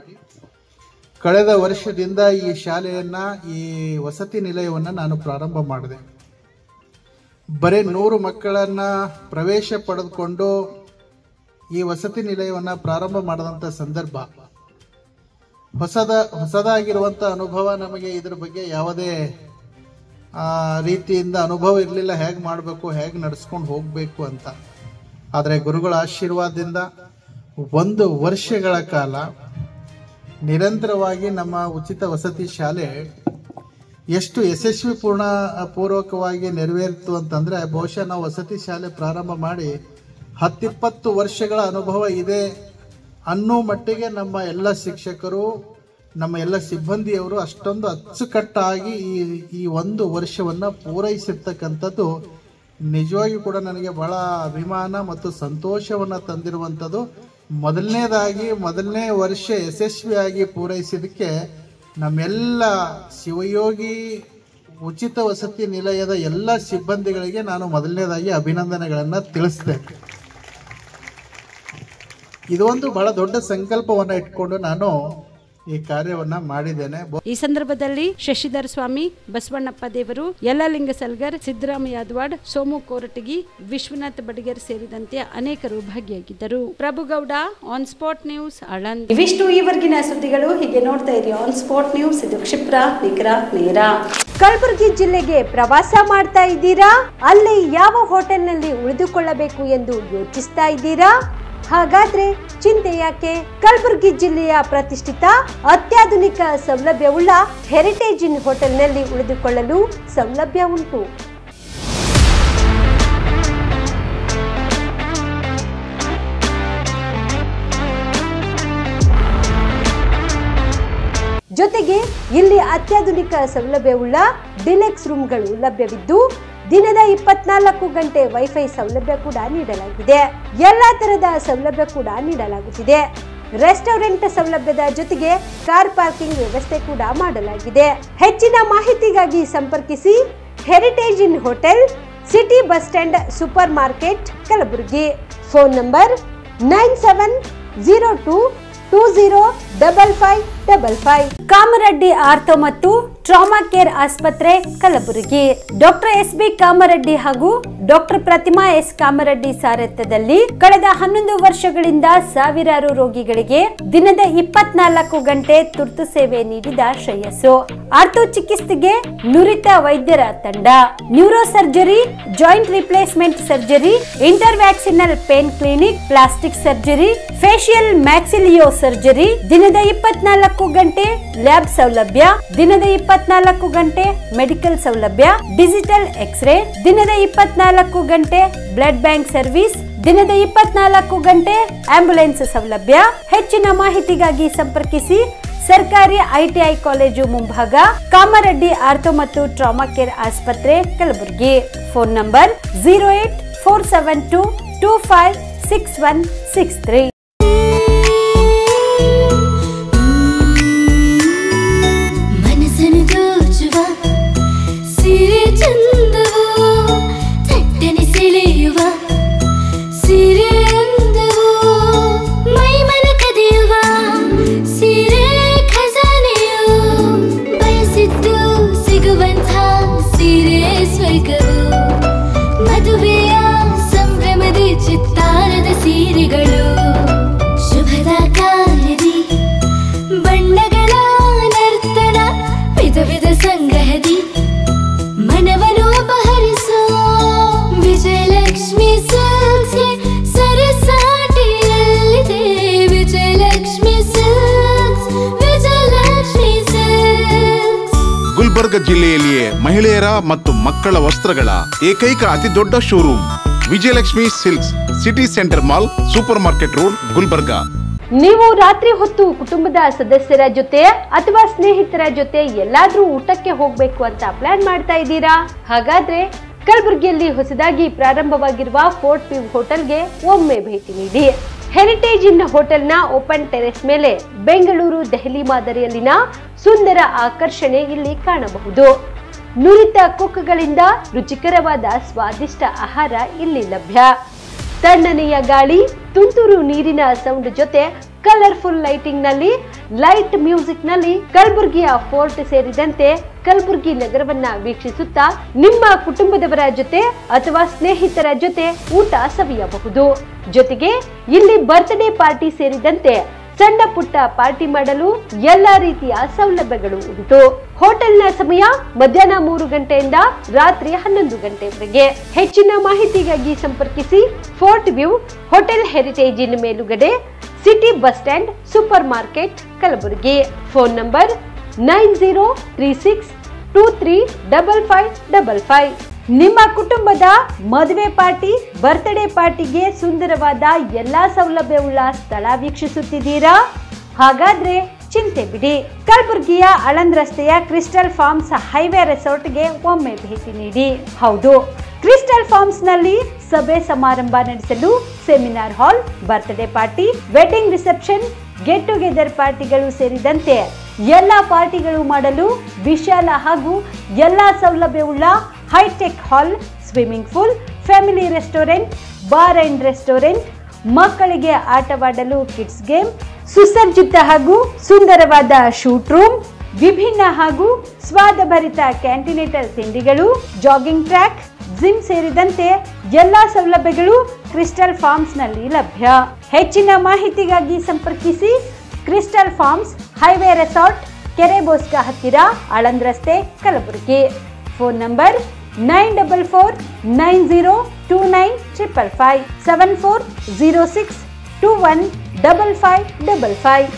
ಕಳೆದ ವರ್ಷದಿಂದ ಈ ಶಾಲೆಯನ್ನ, ಈ ವಸತಿ ನಿಲಯವನ್ನ ನಾನು ಪ್ರಾರಂಭ ಮಾಡಿದೆ. ಬರೀ 100 ಮಕ್ಕಳನ್ನ ಪ್ರವೇಶ ಪಡೆದುಕೊಂಡು ಈ ವಸತಿ ನಿಲಯವನ್ನ ಪ್ರಾರಂಭ ಮಾಡಿದಂಥ ಸಂದರ್ಭ, ಹೊಸದಾಗಿರುವಂಥ ಅನುಭವ. ನಮಗೆ ಇದ್ರ ಬಗ್ಗೆ ಯಾವುದೇ ರೀತಿಯಿಂದ ಅನುಭವ ಇರಲಿಲ್ಲ, ಹೇಗೆ ಮಾಡಬೇಕು, ಹೇಗೆ ನಡೆಸ್ಕೊಂಡು ಹೋಗಬೇಕು ಅಂತ. ಆದರೆ ಗುರುಗಳ ಆಶೀರ್ವಾದದಿಂದ 1 ವರ್ಷಗಳ ಕಾಲ ನಿರಂತರವಾಗಿ ನಮ್ಮ ಉಚಿತ ವಸತಿ ಶಾಲೆ ಎಷ್ಟು ಯಶಸ್ವಿ ಪೂರ್ವಕವಾಗಿ ನೆರವೇರಿತು ಅಂತಂದರೆ, ಬಹುಶಃ ನಾವು ವಸತಿ ಶಾಲೆ ಪ್ರಾರಂಭ ಮಾಡಿ 10-20 ವರ್ಷಗಳ ಅನುಭವ ಇದೆ ಅನ್ನೋ ಮಟ್ಟಿಗೆ ನಮ್ಮ ಎಲ್ಲ ಶಿಕ್ಷಕರು, ನಮ್ಮ ಎಲ್ಲ ಸಿಬ್ಬಂದಿಯವರು ಅಷ್ಟೊಂದು ಅಚ್ಚುಕಟ್ಟಾಗಿ ಈ 1 ವರ್ಷವನ್ನು ಪೂರೈಸಿರ್ತಕ್ಕಂಥದ್ದು ನಿಜವಾಗಿಯೂ ಕೂಡ ನನಗೆ ಬಹಳ ಅಭಿಮಾನ ಮತ್ತು ಸಂತೋಷವನ್ನು ತಂದಿರುವಂಥದ್ದು. ಮೊದಲನೇ ವರ್ಷ ಯಶಸ್ವಿಯಾಗಿ ಪೂರೈಸಿದ್ದಕ್ಕೆ ನಮ್ಮೆಲ್ಲ ಶಿವಯೋಗಿ ಉಚಿತ ವಸತಿ ನಿಲಯದ ಎಲ್ಲ ಸಿಬ್ಬಂದಿಗಳಿಗೆ ನಾನು ಮೊದಲನೇದಾಗಿ ಅಭಿನಂದನೆಗಳನ್ನು ತಿಳಿಸ್ತೇನೆ. ಇದೊಂದು ಬಹಳ ದೊಡ್ಡ ಸಂಕಲ್ಪವನ್ನು ಇಟ್ಕೊಂಡು ನಾನು ಈ ಕಾರ್ಯವನ್ನ ಮಾಡಿದ್ದೇನೆ. ಈ ಸಂದರ್ಭದಲ್ಲಿ ಶಶಿಧರ್ ಸ್ವಾಮಿ, ಬಸವಣ್ಣಪ್ಪ ದೇವರು, ಯಲ್ಲಲಿಂಗ ಸಲ್ಗರ್, ಸಿದ್ದರಾಮ ಯಾದವಾಡ್, ಸೋಮು ಕೋರಟಗಿ, ವಿಶ್ವನಾಥ್ ಬಡಿಗೇರ್ ಸೇರಿದಂತೆ ಅನೇಕರು ಭಾಗಿಯಾಗಿದ್ದರು. Prabhugouda, on spot news, Aland. ಇವಿಷ್ಟು ಈವರೆಗಿನ ಸುದ್ದಿಗಳು. ಹೀಗೆ ನೋಡ್ತಾ ಇರಿ ಆನ್ ಸ್ಪಾಟ್ ನ್ಯೂಸ್. ಇದು ಕ್ಷಿಪ್ರ, ನಿಖರ, ನೇರ. ಕಲಬುರಗಿ ಜಿಲ್ಲೆಗೆ ಪ್ರವಾಸ ಮಾಡ್ತಾ ಇದ್ದೀರಾ? ಅಲ್ಲಿ ಯಾವ ಹೋಟೆಲ್ನಲ್ಲಿ ಉಳಿದುಕೊಳ್ಳಬೇಕು ಎಂದು ಯೋಚಿಸ್ತಾ ಇದ್ದೀರಾ? ಹಾಗಾದ್ರೆ ಚಿಂತೆ ಯಾಕೆ? ಕಲಬುರಗಿ ಜಿಲ್ಲೆಯ ಪ್ರತಿಷ್ಠಿತ ಅತ್ಯಾಧುನಿಕ ಸೌಲಭ್ಯವುಳ್ಳ ಹೆರಿಟೇಜ್ ಇನ್ ಹೋಟೆಲ್ನಲ್ಲಿ ಉಳಿದುಕೊಳ್ಳಲು ಸೌಲಭ್ಯ ಉಂಟು. ಜೊತೆಗೆ ಇಲ್ಲಿ ಅತ್ಯಾಧುನಿಕ ಸೌಲಭ್ಯವುಳ್ಳ ಡಿಲೆಕ್ಸ್ ರೂಮ್ಗಳು ಲಭ್ಯವಿದ್ದು ದಿನದ 24 ಗಂಟೆ ವೈಫೈ ಸೌಲಭ್ಯ ಕೂಡ ನೀಡಲಾಗಿದೆ. ಎಲ್ಲಾ ತರಹದ ಸೌಲಭ್ಯ ಕೂಡ ನೀಡಲಾಗುತ್ತಿದೆ. ರೆಸ್ಟೋರೆಂಟ್ ಸೌಲಭ್ಯದ ಜೊತೆಗೆ ಕಾರ್ ಪಾರ್ಕಿಂಗ್ ವ್ಯವಸ್ಥೆ ಕೂಡ ಮಾಡಲಾಗಿದೆ. ಹೆಚ್ಚಿನ ಮಾಹಿತಿಗಾಗಿ ಸಂಪರ್ಕಿಸಿ Heritage Inn Hotel, city bus stand, super market, Kalaburagi. Phone number 9702205555. Kamareddy ortho ಮತ್ತು ಟ್ರಾಮಾ ಕೇರ್ ಆಸ್ಪತ್ರೆ, ಕಲಬುರಗಿ. ಡಾಕ್ಟರ್ SB ಕಾಮರೆಡ್ಡಿ ಹಾಗೂ ಡಾಕ್ಟರ್ ಪ್ರತಿಮಾ S ಕಾಮರೆಡ್ಡಿ ಸಾರಥ್ಯದಲ್ಲಿ ಕಳೆದ 11 ವರ್ಷಗಳಿಂದ ಸಾವಿರಾರು ರೋಗಿಗಳಿಗೆ ದಿನದ 24 ಗಂಟೆ ತುರ್ತು ಸೇವೆ ನೀಡಿದ ಶ್ರೇಯಸ್ಸು. ಆರ್ಥೋ ಚಿಕಿತ್ಸೆಗೆ ನುರಿತ ವೈದ್ಯರ ತಂಡ, neuro surgery, joint replacement surgery, interventional pain clinic, plastic surgery, facial maxillo surgery, ದಿನದ 24 ಗಂಟೆ ಲ್ಯಾಬ್ ಸೌಲಭ್ಯ, ದಿನದ 24 ಗಂಟೆ ಮೆಡಿಕಲ್ ಸೌಲಭ್ಯ, ಡಿಜಿಟಲ್ ಎಕ್ಸ್ರೇ, ದಿನದ 24 ಗಂಟೆ ಬ್ಲಡ್ ಬ್ಯಾಂಕ್ ಸರ್ವಿಸ್, ದಿನದ 24 ಗಂಟೆ ಆಂಬ್ಯುಲೆನ್ಸ್ ಸೌಲಭ್ಯ. ಹೆಚ್ಚಿನ ಮಾಹಿತಿಗಾಗಿ ಸಂಪರ್ಕಿಸಿ ಸರ್ಕಾರಿ ITI ಕಾಲೇಜು ಮುಂಭಾಗ, ಕಾಮರೆಡ್ಡಿ ಆರ್ಥೋ ಮತ್ತು ಟ್ರಾಮಾ ಕೇರ್ ಆಸ್ಪತ್ರೆ, ಕಲಬುರಗಿ. Phone number 08472256163. ಮದುವೆಯ ಸಂಭ್ರಮದ ಚಿತ್ತಾರದ ಸೀರೆಗಳು, ಶುಭದ ಕಾರ್ಯದಿ ಬಣ್ಣಗಳ ನರ್ತನ, ವಿಧ ವಿಧ ಸಂಗ್ರಹದಿ ಮನವನ್ನು ಅಪಹರಿಸೋ ವಿಜಯಲಕ್ಷ್ಮಿ ಸಿಲ್ಕ್ಸ್ ಸರಸಾಟಿಯಲ್ಲಿದೆ. Vijayalakshmi Silks, Vijayalakshmi Silks. ಗುಲ್ಬರ್ಗ ಜಿಲ್ಲೆಯಲ್ಲಿಯೇ ಮಹಿಳೆಯರ ಮತ್ತು ಮಕ್ಕಳ ವಸ್ತ್ರಗಳ ಏಕೈಕ ಅತಿ ದೊಡ್ಡ showroom Vijayalakshmi Silks, City Centre Mall, Super Market Road, Gulbarga. ನೀವು ರಾತ್ರಿ ಹೊತ್ತು ಕುಟುಂಬದ ಸದಸ್ಯರ ಜೊತೆ ಅಥವಾ ಸ್ನೇಹಿತರ ಜೊತೆ ಎಲ್ಲಾದ್ರೂ ಊಟಕ್ಕೆ ಹೋಗ್ಬೇಕು ಅಂತ ಪ್ಲಾನ್ ಮಾಡ್ತಾ ಇದ್ದೀರಾ? ಹಾಗಾದ್ರೆ ಕಲಬುರಗಿಯಲ್ಲಿ ಹೊಸದಾಗಿ ಪ್ರಾರಂಭವಾಗಿರುವ ಫೋರ್ಟ್ ವ್ಯೂ ಹೋಟೆಲ್ಗೆ ಒಮ್ಮೆ ಭೇಟಿ ನೀಡಿ. ಹೆರಿಟೇಜ್ ಇನ್ ಹೋಟೆಲ್ನ ಓಪನ್ ಟೆರೆಸ್ ಮೇಲೆ ಬೆಂಗಳೂರು, ದೆಹಲಿ ಮಾದರಿಯಲ್ಲಿನ ಸುಂದರ ಆಕರ್ಷಣೆ ಇಲ್ಲಿ ಕಾಣಬಹುದು. ನುರಿತ ಕುಕ್ಗಳಿಂದ ರುಚಿಕರವಾದ ಸ್ವಾದಿಷ್ಟ ಆಹಾರ ಇಲ್ಲಿ ಲಭ್ಯ. ತಣ್ಣನೆಯ ಗಾಳಿ, ತುಂತುರು ನೀರಿನ ಸೌಂಡ್ ಜೊತೆ ಕಲರ್ಫುಲ್ ಲೈಟಿಂಗ್ ನಲ್ಲಿ, ಲೈಟ್ ಮ್ಯೂಸಿಕ್ ನಲ್ಲಿ ಕಲಬುರಗಿಯ ಫೋರ್ಟ್ ಸೇರಿದಂತೆ ಕಲಬುರಗಿ ನಗರವನ್ನ ವೀಕ್ಷಿಸುತ್ತಾ ನಿಮ್ಮ ಕುಟುಂಬದವರ ಜೊತೆ ಅಥವಾ ಸ್ನೇಹಿತರ ಜೊತೆ ಊಟ ಸವಿಯಬಹುದು. ಜೊತೆಗೆ ಇಲ್ಲಿ ಬರ್ತ್ಡೇ ಪಾರ್ಟಿ ಸೇರಿದಂತೆ ಸಣ್ಣ ಪುಟ್ಟ ಪಾರ್ಟಿ ಮಾಡಲು ಎಲ್ಲಾ ರೀತಿಯ ಸೌಲಭ್ಯಗಳು ಉಂಟು. ಹೋಟೆಲ್ನ ಸಮಯ ಮಧ್ಯಾಹ್ನ 3 ಗಂಟೆಯಿಂದ ರಾತ್ರಿ 11 ಗಂಟೆವರೆಗೆ. ಹೆಚ್ಚಿನ ಮಾಹಿತಿಗಾಗಿ ಸಂಪರ್ಕಿಸಿ ಫೋರ್ಟ್ ವ್ಯೂ ಹೋಟೆಲ್, ಹೆರಿಟೇಜ್ ಇನ್ ಮೇಲುಗಡೆ, city bus stand, super market, Kalaburagi. Phone number 9036235555. ನಿಮ್ಮ ಕುಟುಂಬದ ಮದುವೆ ಪಾರ್ಟಿ, ಬರ್ತ್ಡೇ ಪಾರ್ಟಿಗೆ ಸುಂದರವಾದ ಎಲ್ಲಾ ಸೌಲಭ್ಯವುಳ್ಳ ಸ್ಥಳ ವೀಕ್ಷಿಸುತ್ತಿದ್ದೀರಾ? ಹಾಗಾದ್ರೆ ಚಿಂತೆ ಬಿಡಿ. ಕಲಬುರಗಿಯ ಆಳಂದ್ ರಸ್ತೆಯ ಕ್ರಿಸ್ಟಲ್ ಫಾರ್ಮ್ಸ್ ಹೈವೇ ರೆಸಾರ್ಟ್ಗೆ ಒಮ್ಮೆ ಭೇಟಿ ನೀಡಿ. ಹೌದು, ಕ್ರಿಸ್ಟಲ್ ಫಾರ್ಮ್ಸ್ ನಲ್ಲಿ ಸಭೆ ಸಮಾರಂಭ ನಡೆಸಲು seminar hall, birthday party, wedding reception, get together ಪಾರ್ಟಿಗಳು ಸೇರಿದಂತೆ ಎಲ್ಲ ಪಾರ್ಟಿಗಳು ಮಾಡಲು ವಿಶಾಲ ಹಾಗೂ ಎಲ್ಲ ಸೌಲಭ್ಯವುಳ್ಳ hitech hall, swimming pool, family restaurant, bar and restaurant, ಮಕ್ಕಳಿಗೆ ಆಟವಾಡಲು ಕಿಡ್ಸ್ ಗೇಮ್, ಸುಸಜ್ಜಿತ ಹಾಗೂ ಸುಂದರವಾದ ಶೂಟ್ ರೂಮ್, ವಿಭಿನ್ನ ಹಾಗೂ ಸ್ವಾದಭರಿತ ಕ್ಯಾಂಟಿನೇಟರ್ ತಿಂಡಿಗಳು, ಜಾಗಿಂಗ್ ಟ್ರ್ಯಾಕ್, ಜಿಮ್ ಸೇರಿದಂತೆ ಎಲ್ಲಾ ಸೌಲಭ್ಯಗಳು ಕ್ರಿಸ್ಟಲ್ ಫಾರ್ಮ್ಸ್ ನಲ್ಲಿ ಲಭ್ಯ. ಹೆಚ್ಚಿನ ಮಾಹಿತಿಗಾಗಿ ಸಂಪರ್ಕಿಸಿ ಕ್ರಿಸ್ಟಲ್ ಫಾರ್ಮ್ಸ್, ಹೈವೇ ರೆಸಾರ್ಟ್, ಕೆರೆಬೋಸ್ಕ ಹತ್ತಿರ, ಆಳಂದ್ ರಸ್ತೆ, ಕಲಬುರಗಿ. Phone number 9449029555 7406215555.